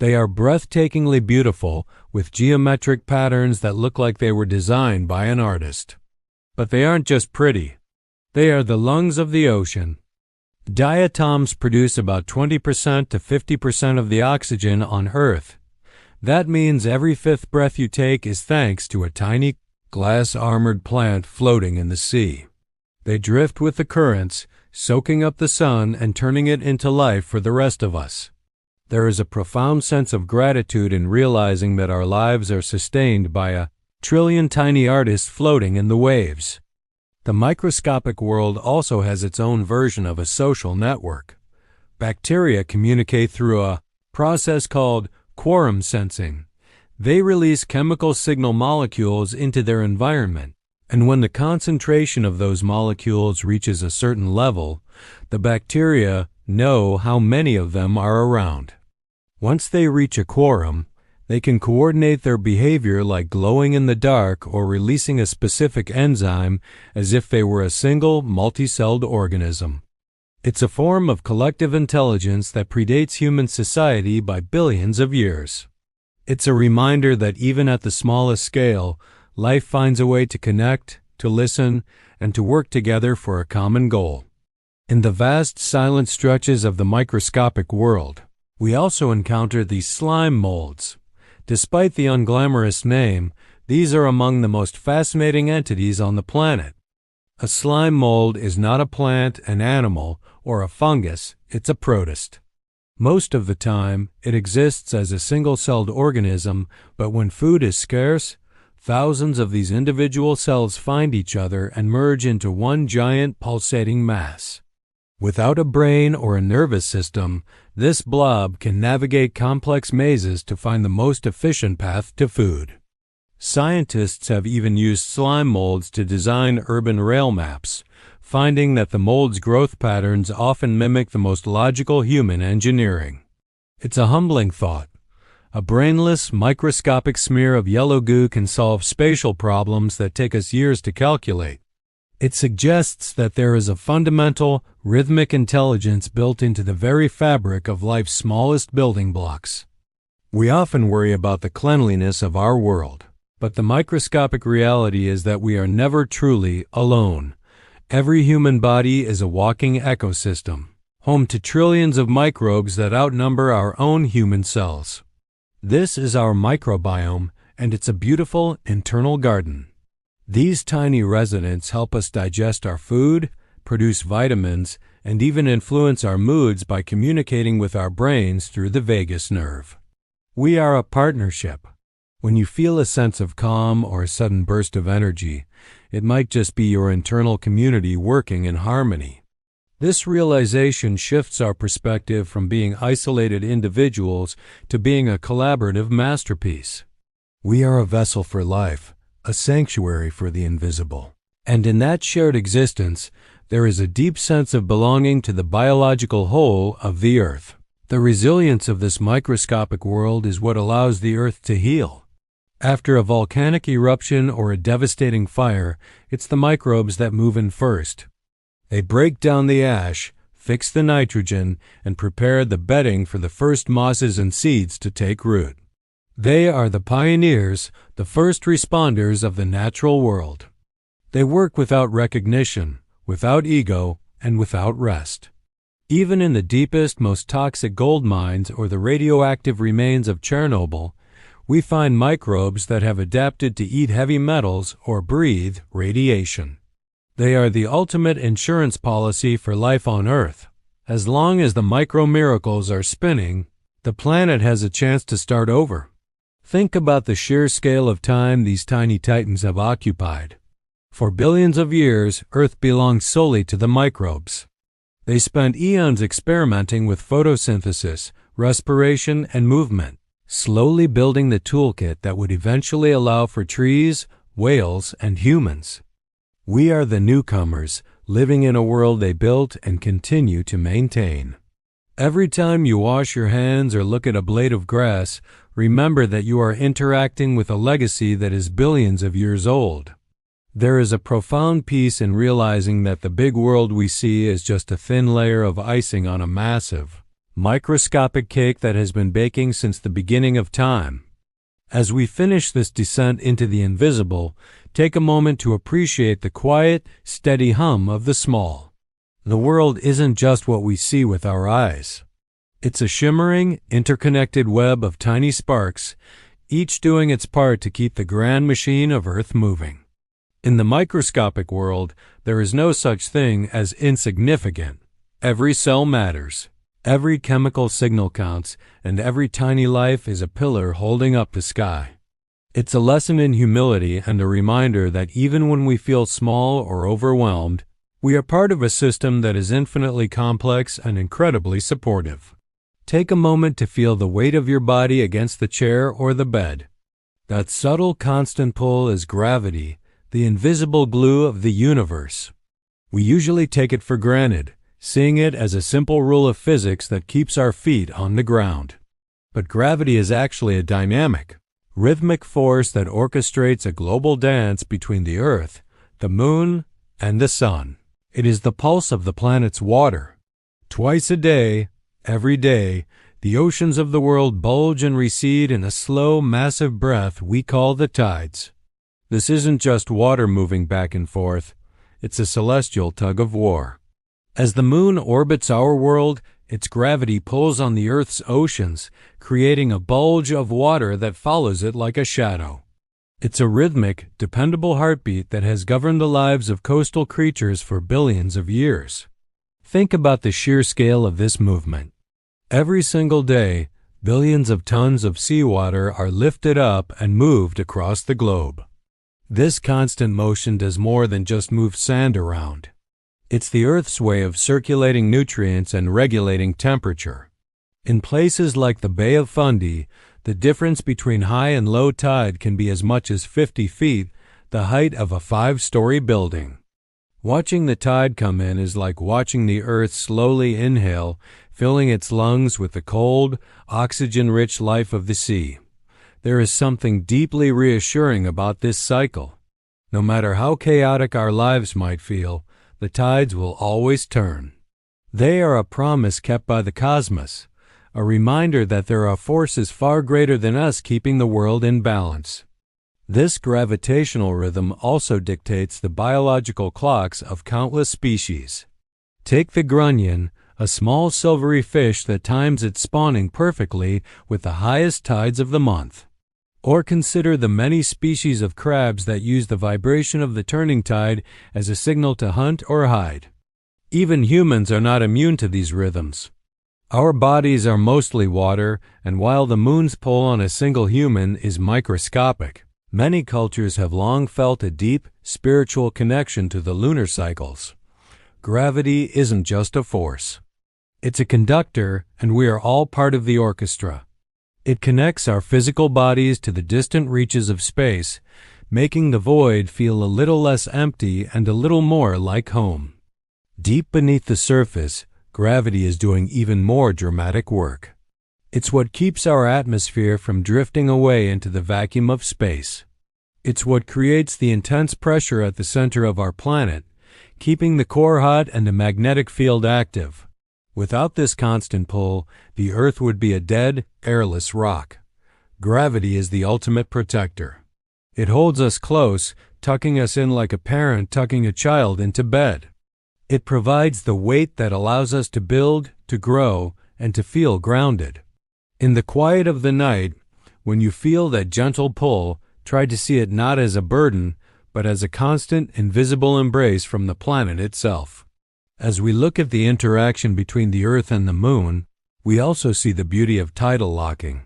They are breathtakingly beautiful, with geometric patterns that look like they were designed by an artist. But they aren't just pretty. They are the lungs of the ocean. Diatoms produce about 20% to 50% of the oxygen on Earth. That means every fifth breath you take is thanks to a tiny, glass-armored plant floating in the sea. They drift with the currents, soaking up the sun and turning it into life for the rest of us. There is a profound sense of gratitude in realizing that our lives are sustained by a trillion tiny artists floating in the waves. The microscopic world also has its own version of a social network. Bacteria communicate through a process called quorum sensing. They release chemical signal molecules into their environment, and when the concentration of those molecules reaches a certain level, the bacteria know how many of them are around. Once they reach a quorum, they can coordinate their behavior like glowing in the dark or releasing a specific enzyme as if they were a single, multi-celled organism. It's a form of collective intelligence that predates human society by billions of years. It's a reminder that even at the smallest scale, life finds a way to connect, to listen, and to work together for a common goal. In the vast, silent stretches of the microscopic world, we also encounter these slime molds. Despite the unglamorous name, these are among the most fascinating entities on the planet. A slime mold is not a plant, an animal, or a fungus, it's a protist. Most of the time, it exists as a single-celled organism, but when food is scarce, thousands of these individual cells find each other and merge into one giant pulsating mass. Without a brain or a nervous system, this blob can navigate complex mazes to find the most efficient path to food. Scientists have even used slime molds to design urban rail maps, finding that the mold's growth patterns often mimic the most logical human engineering. It's a humbling thought. A brainless, microscopic smear of yellow goo can solve spatial problems that take us years to calculate. It suggests that there is a fundamental, rhythmic intelligence built into the very fabric of life's smallest building blocks. We often worry about the cleanliness of our world, but the microscopic reality is that we are never truly alone. Every human body is a walking ecosystem, home to trillions of microbes that outnumber our own human cells. This is our microbiome, and it's a beautiful internal garden. These tiny residents help us digest our food, produce vitamins, and even influence our moods by communicating with our brains through the vagus nerve. We are a partnership. When you feel a sense of calm or a sudden burst of energy, it might just be your internal community working in harmony. This realization shifts our perspective from being isolated individuals to being a collaborative masterpiece. We are a vessel for life, a sanctuary for the invisible. And in that shared existence, there is a deep sense of belonging to the biological whole of the Earth. The resilience of this microscopic world is what allows the Earth to heal. After a volcanic eruption or a devastating fire, it's the microbes that move in first. They break down the ash, fix the nitrogen, and prepare the bedding for the first mosses and seeds to take root. They are the pioneers, the first responders of the natural world. They work without recognition, without ego, and without rest. Even in the deepest, most toxic gold mines or the radioactive remains of Chernobyl, we find microbes that have adapted to eat heavy metals or breathe radiation. They are the ultimate insurance policy for life on Earth. As long as the micro-miracles are spinning, the planet has a chance to start over. Think about the sheer scale of time these tiny titans have occupied. For billions of years, Earth belonged solely to the microbes. They spent eons experimenting with photosynthesis, respiration, and movement, slowly building the toolkit that would eventually allow for trees, whales, and humans. We are the newcomers, living in a world they built and continue to maintain. Every time you wash your hands or look at a blade of grass, remember that you are interacting with a legacy that is billions of years old. There is a profound peace in realizing that the big world we see is just a thin layer of icing on a massive, microscopic cake that has been baking since the beginning of time. As we finish this descent into the invisible, take a moment to appreciate the quiet, steady hum of the small. The world isn't just what we see with our eyes. It's a shimmering, interconnected web of tiny sparks, each doing its part to keep the grand machine of Earth moving. In the microscopic world, there is no such thing as insignificant. Every cell matters. Every chemical signal counts, and every tiny life is a pillar holding up the sky. It's a lesson in humility and a reminder that even when we feel small or overwhelmed, we are part of a system that is infinitely complex and incredibly supportive. Take a moment to feel the weight of your body against the chair or the bed. That subtle, constant pull is gravity, the invisible glue of the universe. We usually take it for granted, seeing it as a simple rule of physics that keeps our feet on the ground. But gravity is actually a dynamic, rhythmic force that orchestrates a global dance between the Earth, the Moon, and the Sun. It is the pulse of the planet's water. Twice a day, every day, the oceans of the world bulge and recede in a slow, massive breath we call the tides. This isn't just water moving back and forth, it's a celestial tug of war. As the moon orbits our world, its gravity pulls on the Earth's oceans, creating a bulge of water that follows it like a shadow. It's a rhythmic, dependable heartbeat that has governed the lives of coastal creatures for billions of years. Think about the sheer scale of this movement. Every single day, billions of tons of seawater are lifted up and moved across the globe. This constant motion does more than just move sand around. It's the Earth's way of circulating nutrients and regulating temperature. In places like the Bay of Fundy, the difference between high and low tide can be as much as 50 feet, the height of a 5-story building. Watching the tide come in is like watching the Earth slowly inhale, filling its lungs with the cold, oxygen-rich life of the sea. There is something deeply reassuring about this cycle. No matter how chaotic our lives might feel, the tides will always turn. They are a promise kept by the cosmos, a reminder that there are forces far greater than us keeping the world in balance. This gravitational rhythm also dictates the biological clocks of countless species. Take the grunion, a small silvery fish that times its spawning perfectly with the highest tides of the month. Or consider the many species of crabs that use the vibration of the turning tide as a signal to hunt or hide. Even humans are not immune to these rhythms. Our bodies are mostly water, and while the moon's pull on a single human is microscopic, many cultures have long felt a deep, spiritual connection to the lunar cycles. Gravity isn't just a force. It's a conductor, and we are all part of the orchestra. It connects our physical bodies to the distant reaches of space, making the void feel a little less empty and a little more like home. Deep beneath the surface, gravity is doing even more dramatic work. It's what keeps our atmosphere from drifting away into the vacuum of space. It's what creates the intense pressure at the center of our planet, keeping the core hot and the magnetic field active. Without this constant pull, the Earth would be a dead, airless rock. Gravity is the ultimate protector. It holds us close, tucking us in like a parent tucking a child into bed. It provides the weight that allows us to build, to grow, and to feel grounded. In the quiet of the night, when you feel that gentle pull, try to see it not as a burden, but as a constant, invisible embrace from the planet itself. As we look at the interaction between the Earth and the Moon, we also see the beauty of tidal locking.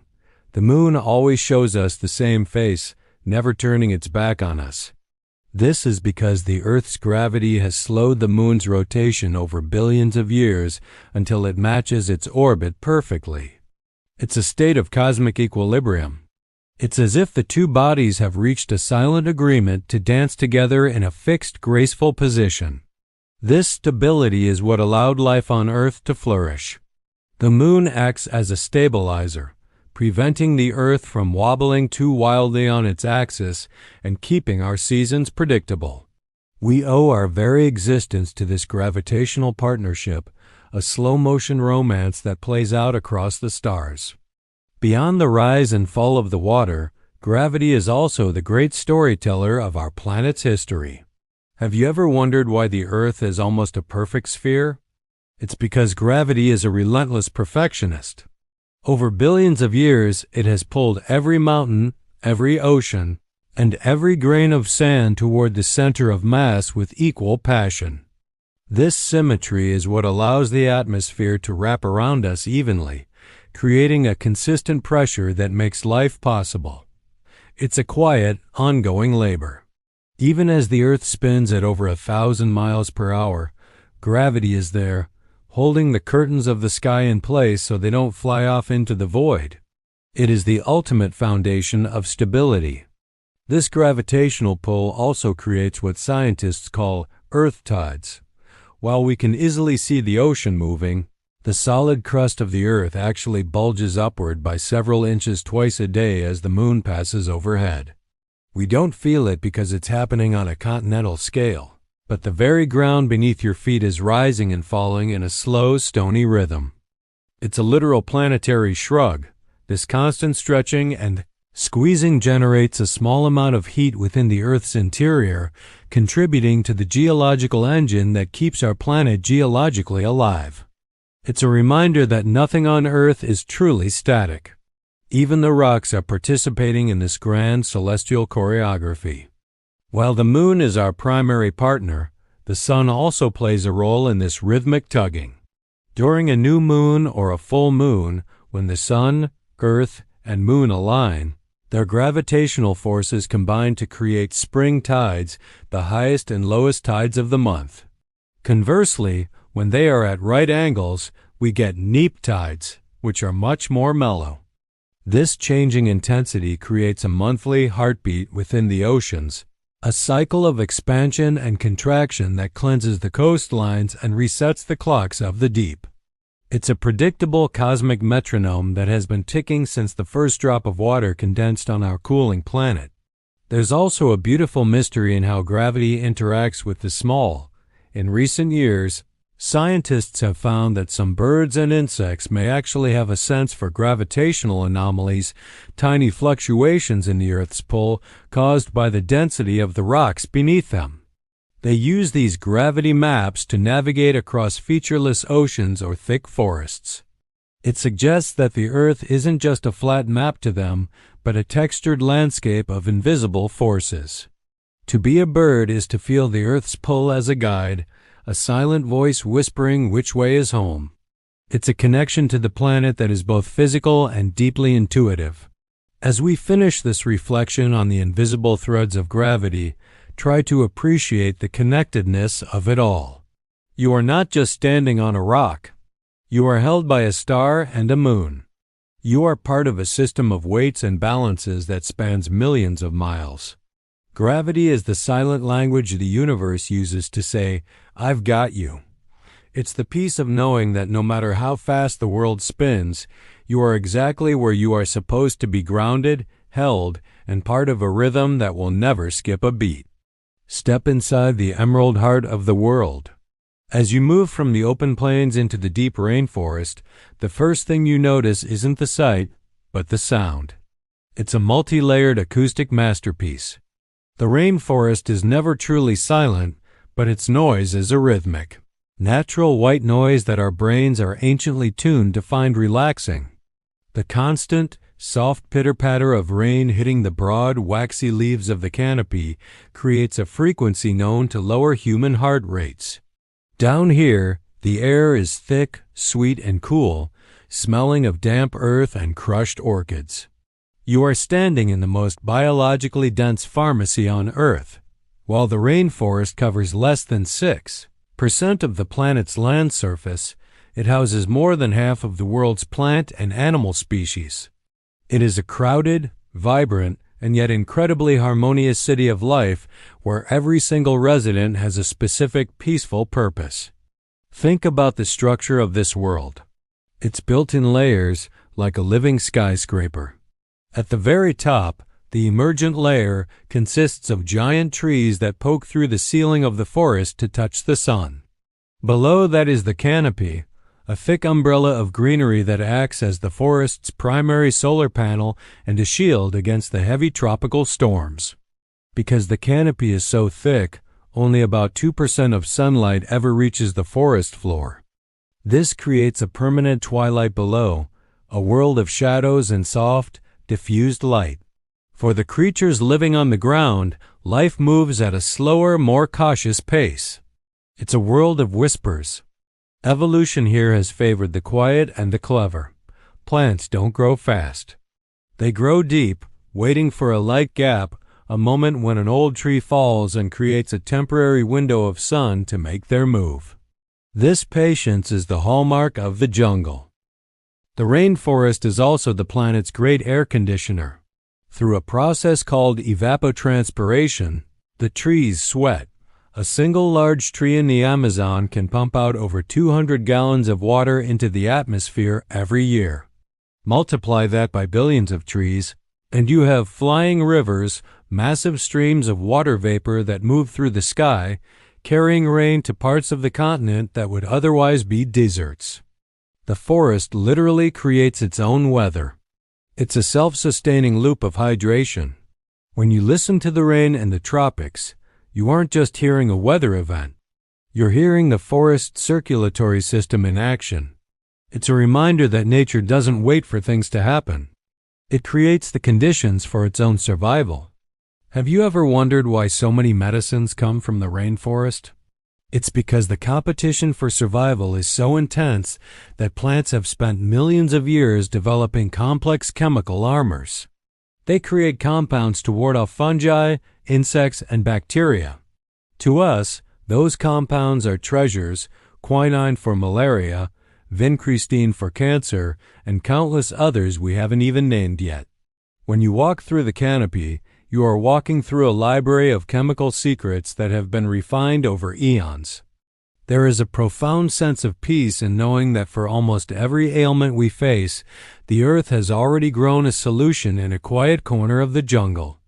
The Moon always shows us the same face, never turning its back on us. This is because the Earth's gravity has slowed the Moon's rotation over billions of years until it matches its orbit perfectly. It's a state of cosmic equilibrium. It's as if the two bodies have reached a silent agreement to dance together in a fixed, graceful position. This stability is what allowed life on Earth to flourish. The moon acts as a stabilizer, preventing the Earth from wobbling too wildly on its axis and keeping our seasons predictable. We owe our very existence to this gravitational partnership, a slow-motion romance that plays out across the stars. Beyond the rise and fall of the water, gravity is also the great storyteller of our planet's history. Have you ever wondered why the Earth is almost a perfect sphere? It's because gravity is a relentless perfectionist. Over billions of years, it has pulled every mountain, every ocean, and every grain of sand toward the center of mass with equal passion. This symmetry is what allows the atmosphere to wrap around us evenly, creating a consistent pressure that makes life possible. It's a quiet, ongoing labor. Even as the Earth spins at over 1,000 miles per hour, gravity is there, holding the curtains of the sky in place so they don't fly off into the void. It is the ultimate foundation of stability. This gravitational pull also creates what scientists call earth tides. While we can easily see the ocean moving, the solid crust of the Earth actually bulges upward by several inches twice a day as the moon passes overhead. We don't feel it because it's happening on a continental scale, but the very ground beneath your feet is rising and falling in a slow, stony rhythm. It's a literal planetary shrug. This constant stretching and squeezing generates a small amount of heat within the Earth's interior, contributing to the geological engine that keeps our planet geologically alive. It's a reminder that nothing on Earth is truly static. Even the rocks are participating in this grand celestial choreography. While the moon is our primary partner, the sun also plays a role in this rhythmic tugging. During a new moon or a full moon, when the sun, Earth, and moon align, their gravitational forces combine to create spring tides, the highest and lowest tides of the month. Conversely, when they are at right angles, we get neap tides, which are much more mellow. This changing intensity creates a monthly heartbeat within the oceans, a cycle of expansion and contraction that cleanses the coastlines and resets the clocks of the deep. It's a predictable cosmic metronome that has been ticking since the first drop of water condensed on our cooling planet. There's also a beautiful mystery in how gravity interacts with the small. In recent years, scientists have found that some birds and insects may actually have a sense for gravitational anomalies, tiny fluctuations in the Earth's pull caused by the density of the rocks beneath them. They use these gravity maps to navigate across featureless oceans or thick forests. It suggests that the Earth isn't just a flat map to them, but a textured landscape of invisible forces. To be a bird is to feel the Earth's pull as a guide, a silent voice whispering which way is home. It's a connection to the planet that is both physical and deeply intuitive. As we finish this reflection on the invisible threads of gravity, try to appreciate the connectedness of it all. You are not just standing on a rock. You are held by a star and a moon. You are part of a system of weights and balances that spans millions of miles. Gravity is the silent language the universe uses to say, "I've got you." It's the peace of knowing that no matter how fast the world spins, you are exactly where you are supposed to be, grounded, held, and part of a rhythm that will never skip a beat. Step inside the emerald heart of the world. As you move from the open plains into the deep rainforest, the first thing you notice isn't the sight, but the sound. It's a multi-layered acoustic masterpiece. The rainforest is never truly silent, but its noise is a rhythmic, natural white noise that our brains are anciently tuned to find relaxing. The constant, soft pitter-patter of rain hitting the broad, waxy leaves of the canopy creates a frequency known to lower human heart rates. Down here, the air is thick, sweet, and cool, smelling of damp earth and crushed orchids. You are standing in the most biologically dense pharmacy on Earth. While the rainforest covers less than 6% of the planet's land surface, It houses more than half of the world's plant and animal species. It is a crowded, vibrant, and yet incredibly harmonious city of life where every single resident has a specific, peaceful purpose. Think about the structure of this world. It's built in layers like a living skyscraper. At the very top, the emergent layer consists of giant trees that poke through the ceiling of the forest to touch the sun. Below that is the canopy, a thick umbrella of greenery that acts as the forest's primary solar panel and a shield against the heavy tropical storms. Because the canopy is so thick, only about 2% of sunlight ever reaches the forest floor. This creates a permanent twilight below, a world of shadows and soft, diffused light. For the creatures living on the ground, life moves at a slower, more cautious pace. It's a world of whispers. Evolution here has favored the quiet and the clever. Plants don't grow fast. They grow deep, waiting for a light gap, a moment when an old tree falls and creates a temporary window of sun to make their move. This patience is the hallmark of the jungle. The rainforest is also the planet's great air conditioner. Through a process called evapotranspiration, the trees sweat. A single large tree in the Amazon can pump out over 200 gallons of water into the atmosphere every year. Multiply that by billions of trees, and you have flying rivers, massive streams of water vapor that move through the sky, carrying rain to parts of the continent that would otherwise be deserts. The forest literally creates its own weather. It's a self-sustaining loop of hydration. When you listen to the rain in the tropics, you aren't just hearing a weather event. You're hearing the forest's circulatory system in action. It's a reminder that nature doesn't wait for things to happen. It creates the conditions for its own survival. Have you ever wondered why so many medicines come from the rainforest? It's because the competition for survival is so intense that plants have spent millions of years developing complex chemical armors. They create compounds to ward off fungi, insects, and bacteria. To us, those compounds are treasures: quinine for malaria, vincristine for cancer, and countless others we haven't even named yet. When you walk through the canopy, you are walking through a library of chemical secrets that have been refined over eons. There is a profound sense of peace in knowing that for almost every ailment we face, the earth has already grown a solution in a quiet corner of the jungle.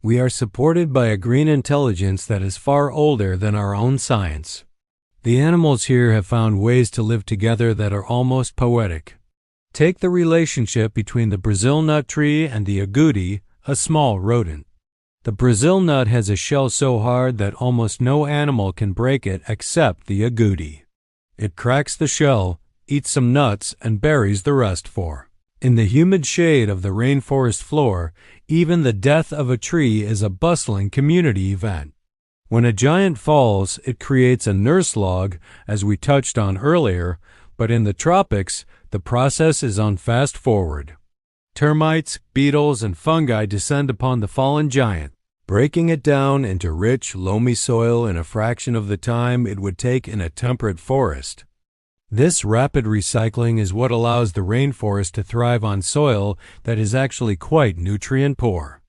We are supported by a green intelligence that is far older than our own science. The animals here have found ways to live together that are almost poetic. Take the relationship between the Brazil nut tree and the agouti, a small rodent. The Brazil nut has a shell so hard that almost no animal can break it except the agouti. It cracks the shell, eats some nuts, and buries the rest for. In the humid shade of the rainforest floor, even the death of a tree is a bustling community event. When a giant falls, it creates a nurse log, as we touched on earlier, but in the tropics, the process is on fast forward. Termites, beetles, and fungi descend upon the fallen giant, breaking it down into rich, loamy soil in a fraction of the time it would take in a temperate forest. This rapid recycling is what allows the rainforest to thrive on soil that is actually quite nutrient poor.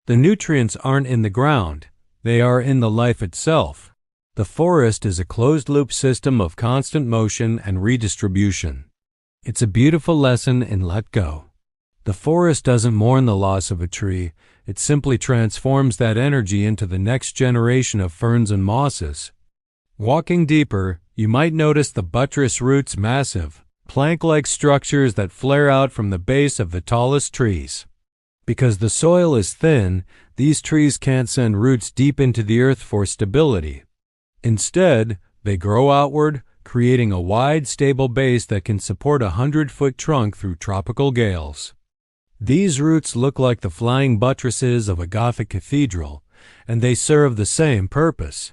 The nutrients aren't in the ground, they are in the life itself. The forest is a closed-loop system of constant motion and redistribution. It's a beautiful lesson in let go. The forest doesn't mourn the loss of a tree, it simply transforms that energy into the next generation of ferns and mosses. Walking deeper, you might notice the buttress roots, massive, plank-like structures that flare out from the base of the tallest trees. Because the soil is thin, these trees can't send roots deep into the earth for stability. Instead, they grow outward, creating a wide, stable base that can support a 100-foot trunk through tropical gales. These roots look like the flying buttresses of a Gothic cathedral, and they serve the same purpose,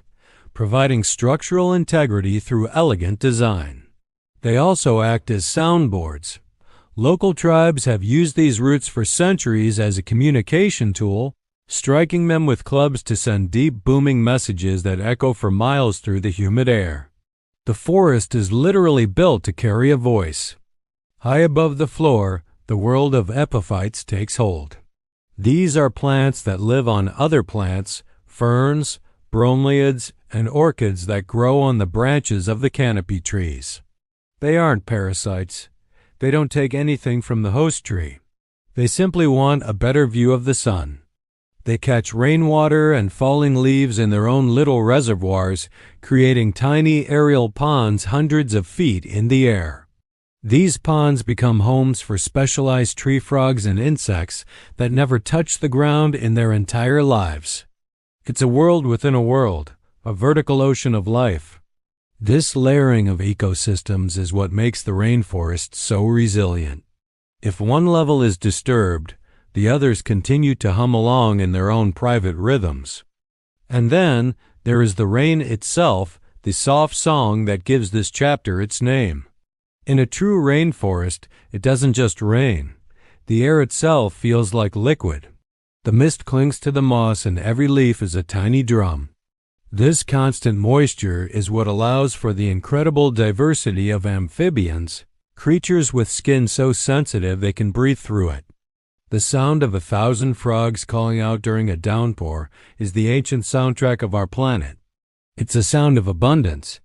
providing structural integrity through elegant design. They also act as soundboards. Local tribes have used these roots for centuries as a communication tool, striking them with clubs to send deep, booming messages that echo for miles through the humid air. The forest is literally built to carry a voice. High above the floor, the world of epiphytes takes hold. These are plants that live on other plants, ferns, bromeliads, and orchids that grow on the branches of the canopy trees. They aren't parasites. They don't take anything from the host tree. They simply want a better view of the sun. They catch rainwater and falling leaves in their own little reservoirs, creating tiny aerial ponds hundreds of feet in the air. These ponds become homes for specialized tree frogs and insects that never touch the ground in their entire lives. It's a world within a world, a vertical ocean of life. This layering of ecosystems is what makes the rainforest so resilient. If one level is disturbed, the others continue to hum along in their own private rhythms. And then there is the rain itself, the soft song that gives this chapter its name. In a true rainforest, it doesn't just rain. The air itself feels like liquid. The mist clings to the moss and every leaf is a tiny drum. This constant moisture is what allows for the incredible diversity of amphibians, creatures with skin so sensitive they can breathe through it. The sound of 1,000 frogs calling out during a downpour is the ancient soundtrack of our planet. It's a sound of abundance.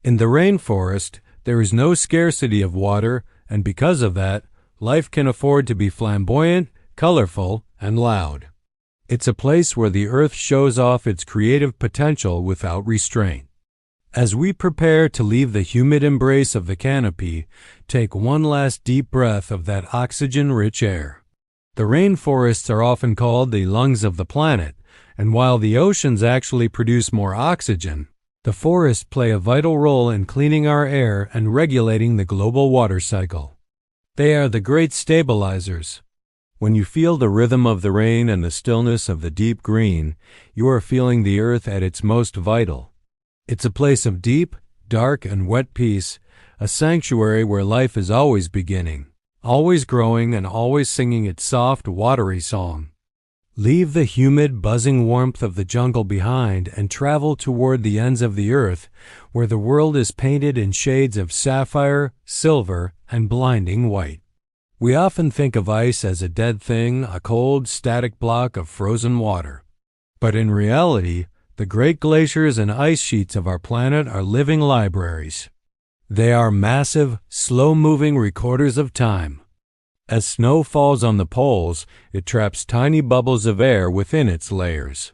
In the rainforest, there is no scarcity of water, and because of that, life can afford to be flamboyant, colorful, and loud. It's a place where the earth shows off its creative potential without restraint. As we prepare to leave the humid embrace of the canopy, take one last deep breath of that oxygen-rich air. The rainforests are often called the lungs of the planet, and while the oceans actually produce more oxygen, the forests play a vital role in cleaning our air and regulating the global water cycle. They are the great stabilizers. When you feel the rhythm of the rain and the stillness of the deep green, you are feeling the earth at its most vital. It's a place of deep, dark, and wet peace, a sanctuary where life is always beginning, always growing, and always singing its soft, watery song. Leave the humid, buzzing warmth of the jungle behind and travel toward the ends of the earth, where the world is painted in shades of sapphire, silver, and blinding white. We often think of ice as a dead thing, a cold, static block of frozen water. But in reality, the great glaciers and ice sheets of our planet are living libraries. They are massive, slow-moving recorders of time. As snow falls on the poles, it traps tiny bubbles of air within its layers.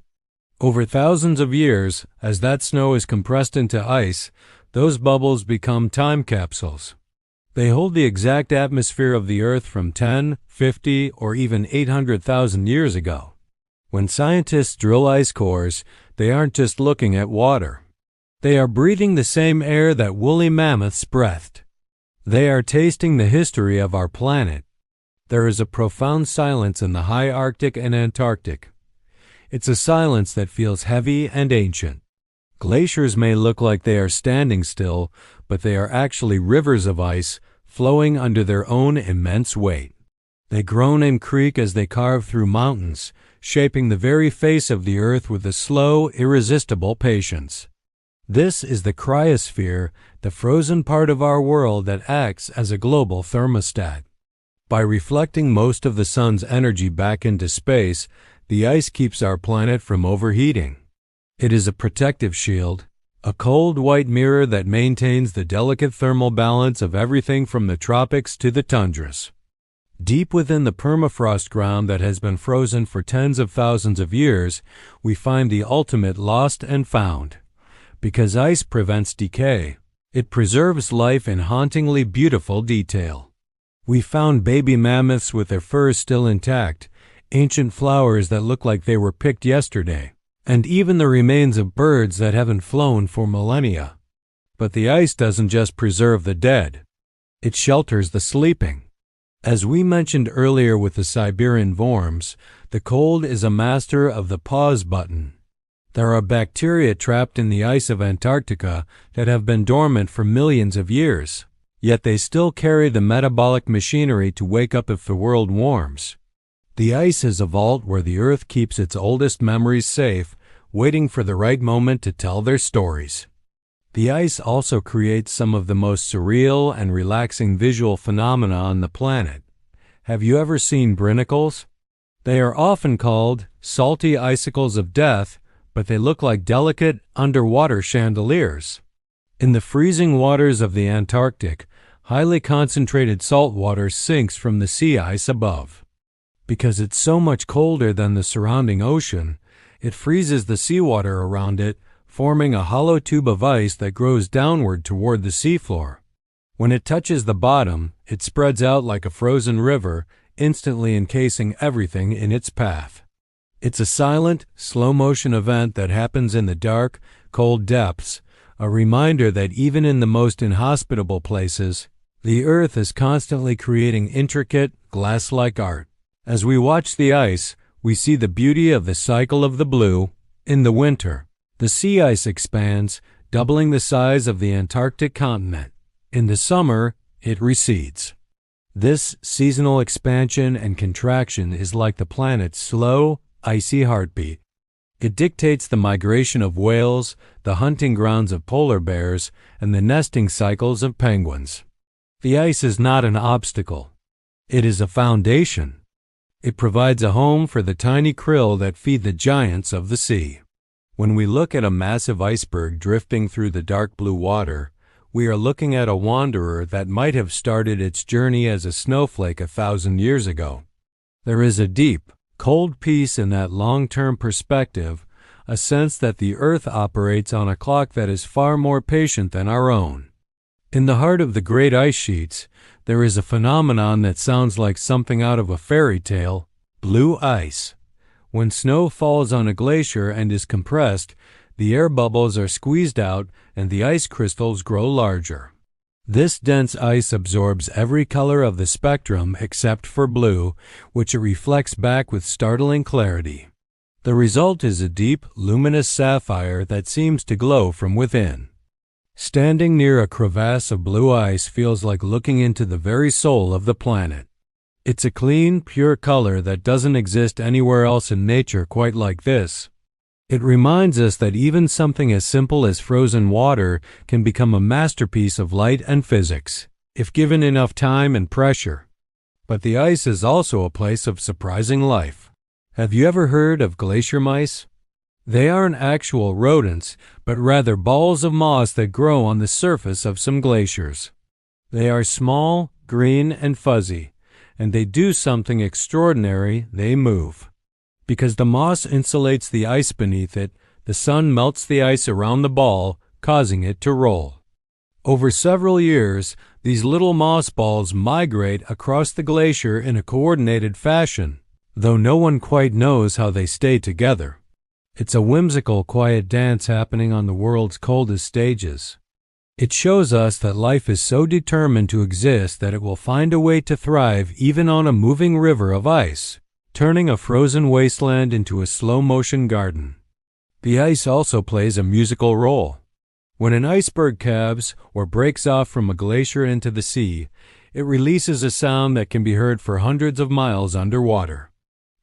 Over thousands of years, as that snow is compressed into ice, those bubbles become time capsules. They hold the exact atmosphere of the Earth from 10, 50, or even 800,000 years ago. When scientists drill ice cores, they aren't just looking at water. They are breathing the same air that woolly mammoths breathed. They are tasting the history of our planet. There is a profound silence in the high Arctic and Antarctic. It's a silence that feels heavy and ancient. Glaciers may look like they are standing still, but they are actually rivers of ice flowing under their own immense weight. They groan and creak as they carve through mountains, shaping the very face of the earth with a slow, irresistible patience. This is the cryosphere, the frozen part of our world that acts as a global thermostat. By reflecting most of the sun's energy back into space, the ice keeps our planet from overheating. It is a protective shield, a cold white mirror that maintains the delicate thermal balance of everything from the tropics to the tundras. Deep within the permafrost ground that has been frozen for tens of thousands of years, we find the ultimate lost and found. Because ice prevents decay, it preserves life in hauntingly beautiful detail. We found baby mammoths with their furs still intact, ancient flowers that look like they were picked yesterday, and even the remains of birds that haven't flown for millennia. But the ice doesn't just preserve the dead. It shelters the sleeping. As we mentioned earlier with the Siberian worms, the cold is a master of the pause button. There are bacteria trapped in the ice of Antarctica that have been dormant for millions of years, yet they still carry the metabolic machinery to wake up if the world warms. The ice is a vault where the Earth keeps its oldest memories safe, waiting for the right moment to tell their stories. The ice also creates some of the most surreal and relaxing visual phenomena on the planet. Have you ever seen brinicles? They are often called salty icicles of death, but they look like delicate underwater chandeliers. In the freezing waters of the Antarctic, highly concentrated salt water sinks from the sea ice above. Because it's so much colder than the surrounding ocean, it freezes the seawater around it, forming a hollow tube of ice that grows downward toward the seafloor. When it touches the bottom, it spreads out like a frozen river, instantly encasing everything in its path. It's a silent, slow-motion event that happens in the dark, cold depths, a reminder that even in the most inhospitable places, the Earth is constantly creating intricate, glass-like art. As we watch the ice, we see the beauty of the cycle of the blue. In the winter, the sea ice expands, doubling the size of the Antarctic continent. In the summer, it recedes. This seasonal expansion and contraction is like the planet's slow, icy heartbeat. It dictates the migration of whales, the hunting grounds of polar bears, and the nesting cycles of penguins. The ice is not an obstacle. It is a foundation. It provides a home for the tiny krill that feed the giants of the sea. When we look at a massive iceberg drifting through the dark blue water, we are looking at a wanderer that might have started its journey as a snowflake 1,000 years ago. There is a deep, cold peace in that long-term perspective, a sense that the Earth operates on a clock that is far more patient than our own. In the heart of the great ice sheets, there is a phenomenon that sounds like something out of a fairy tale: blue ice. When snow falls on a glacier and is compressed, the air bubbles are squeezed out and the ice crystals grow larger. This dense ice absorbs every color of the spectrum except for blue, which it reflects back with startling clarity. The result is a deep, luminous sapphire that seems to glow from within. Standing near a crevasse of blue ice feels like looking into the very soul of the planet. It's a clean, pure color that doesn't exist anywhere else in nature quite like this. It reminds us that even something as simple as frozen water can become a masterpiece of light and physics, if given enough time and pressure. But the ice is also a place of surprising life. Have you ever heard of glacier mice? They aren't actual rodents, but rather balls of moss that grow on the surface of some glaciers. They are small, green, and fuzzy, and they do something extraordinary: they move. Because the moss insulates the ice beneath it, the sun melts the ice around the ball, causing it to roll. Over several years, these little moss balls migrate across the glacier in a coordinated fashion, though no one quite knows how they stay together. It's a whimsical, quiet dance happening on the world's coldest stages. It shows us that life is so determined to exist that it will find a way to thrive even on a moving river of ice, turning a frozen wasteland into a slow-motion garden. The ice also plays a musical role. When an iceberg calves or breaks off from a glacier into the sea, it releases a sound that can be heard for hundreds of miles underwater.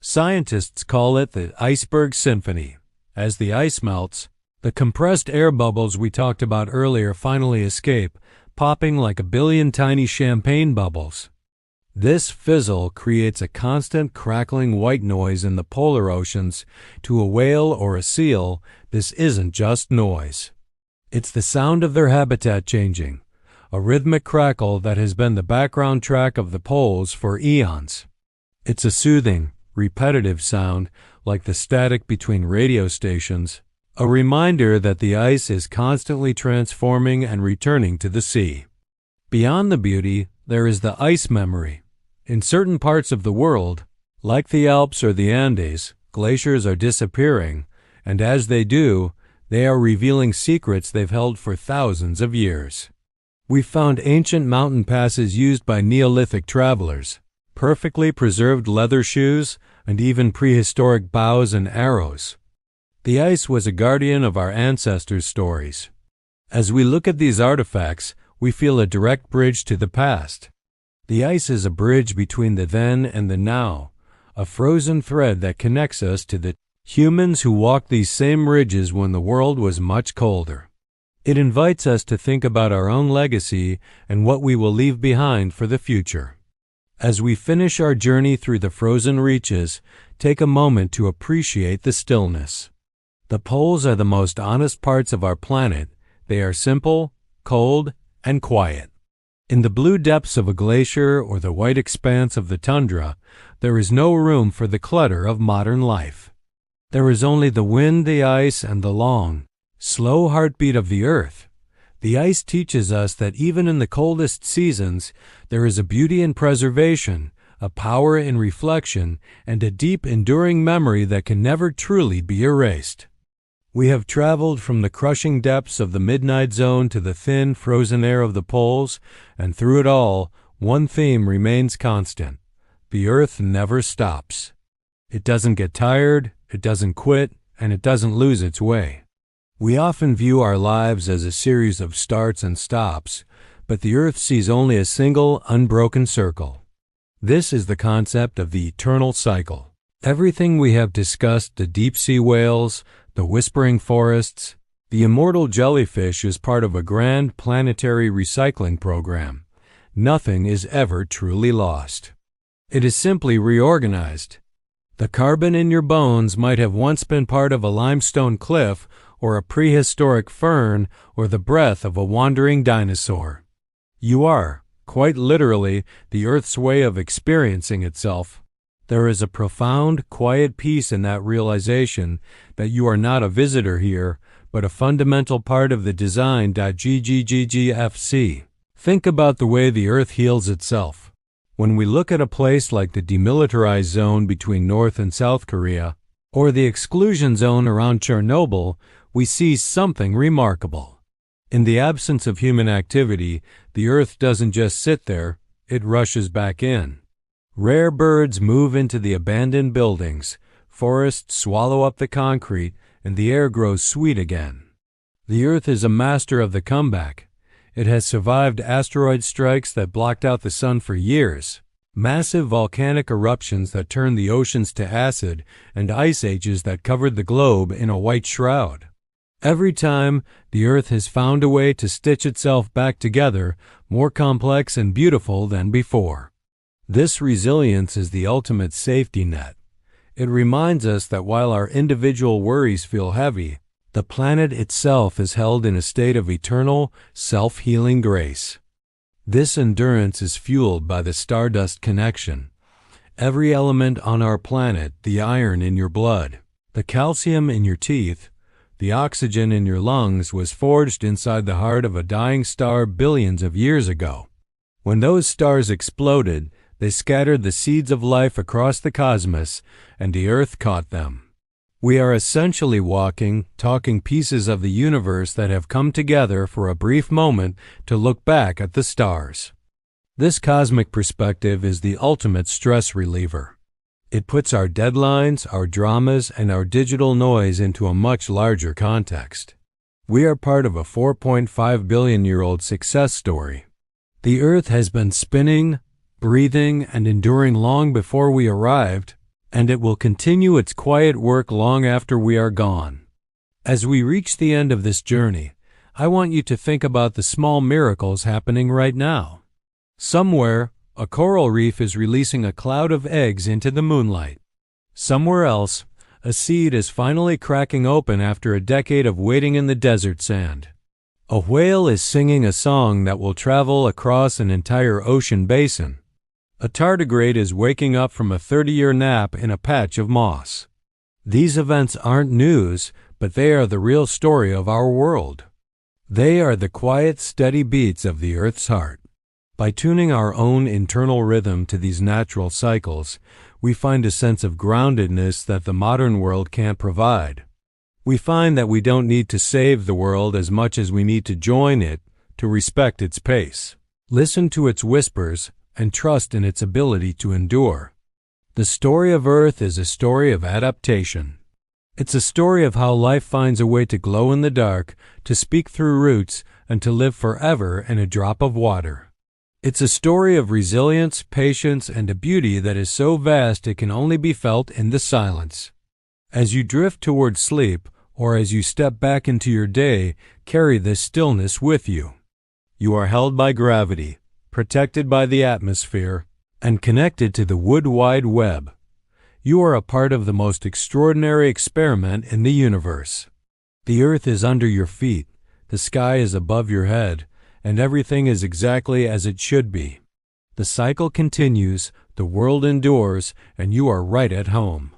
Scientists call it the iceberg symphony. As the ice melts, the compressed air bubbles we talked about earlier finally escape, popping like a billion tiny champagne bubbles. This fizzle creates a constant crackling white noise in the polar oceans. To a whale or a seal, this isn't just noise. It's the sound of their habitat changing, a rhythmic crackle that has been the background track of the poles for eons. It's a soothing, repetitive sound, like the static between radio stations, a reminder that the ice is constantly transforming and returning to the sea. Beyond the beauty, there is the ice memory. In certain parts of the world, like the Alps or the Andes, glaciers are disappearing, and as they do, they are revealing secrets they've held for thousands of years. We've found ancient mountain passes used by Neolithic travelers, perfectly preserved leather shoes, and even prehistoric bows and arrows. The ice was a guardian of our ancestors' stories. As we look at these artifacts, we feel a direct bridge to the past. The ice is a bridge between the then and the now, a frozen thread that connects us to the humans who walked these same ridges when the world was much colder. It invites us to think about our own legacy and what we will leave behind for the future. As we finish our journey through the frozen reaches, take a moment to appreciate the stillness. The poles are the most honest parts of our planet. They are simple, cold, and quiet. In the blue depths of a glacier or the white expanse of the tundra, there is no room for the clutter of modern life. There is only the wind, the ice, and the long, slow heartbeat of the earth. The ice teaches us that even in the coldest seasons, there is a beauty in preservation, a power in reflection, and a deep, enduring memory that can never truly be erased. We have traveled from the crushing depths of the midnight zone to the thin, frozen air of the poles, and through it all, one theme remains constant. The earth never stops. It doesn't get tired, it doesn't quit, and it doesn't lose its way. We often view our lives as a series of starts and stops, but the earth sees only a single, unbroken circle. This is the concept of the eternal cycle. Everything we have discussed, the deep-sea whales, the whispering forests, the immortal jellyfish, is part of a grand planetary recycling program. Nothing is ever truly lost. It is simply reorganized. The carbon in your bones might have once been part of a limestone cliff or a prehistoric fern or the breath of a wandering dinosaur. You are, quite literally, the Earth's way of experiencing itself. There is a profound, quiet peace in that realization that you are not a visitor here, but a fundamental part of the design. GGGGFC. Think about the way the Earth heals itself. When we look at a place like the demilitarized zone between North and South Korea, or the exclusion zone around Chernobyl, we see something remarkable. In the absence of human activity, the Earth doesn't just sit there, it rushes back in. Rare birds move into the abandoned buildings, forests swallow up the concrete, and the air grows sweet again. The Earth is a master of the comeback. It has survived asteroid strikes that blocked out the sun for years, massive volcanic eruptions that turned the oceans to acid, and ice ages that covered the globe in a white shroud. Every time, the Earth has found a way to stitch itself back together, more complex and beautiful than before. This resilience is the ultimate safety net. It reminds us that while our individual worries feel heavy, the planet itself is held in a state of eternal, self-healing grace. This endurance is fueled by the stardust connection. Every element on our planet, the iron in your blood, the calcium in your teeth, the oxygen in your lungs, was forged inside the heart of a dying star billions of years ago. When those stars exploded, they scattered the seeds of life across the cosmos, and the Earth caught them. We are essentially walking, talking pieces of the universe that have come together for a brief moment to look back at the stars. This cosmic perspective is the ultimate stress reliever. It puts our deadlines, our dramas, and our digital noise into a much larger context. We are part of a 4.5 billion-year-old success story. The Earth has been spinning, breathing, and enduring long before we arrived, and it will continue its quiet work long after we are gone. As we reach the end of this journey, I want you to think about the small miracles happening right now. Somewhere, a coral reef is releasing a cloud of eggs into the moonlight. Somewhere else, a seed is finally cracking open after a decade of waiting in the desert sand. A whale is singing a song that will travel across an entire ocean basin. A tardigrade is waking up from a 30-year nap in a patch of moss. These events aren't news, but they are the real story of our world. They are the quiet, steady beats of the Earth's heart. By tuning our own internal rhythm to these natural cycles, we find a sense of groundedness that the modern world can't provide. We find that we don't need to save the world as much as we need to join it, to respect its pace, listen to its whispers, and trust in its ability to endure. The story of Earth is a story of adaptation. It's a story of how life finds a way to glow in the dark, to speak through roots, and to live forever in a drop of water. It's a story of resilience, patience, and a beauty that is so vast it can only be felt in the silence. As you drift toward sleep, or as you step back into your day, carry this stillness with you. You are held by gravity, protected by the atmosphere, and connected to the wood wide web. You are a part of the most extraordinary experiment in the universe. The earth is under your feet, the sky is above your head, and everything is exactly as it should be. The cycle continues, the world endures, and you are right at home.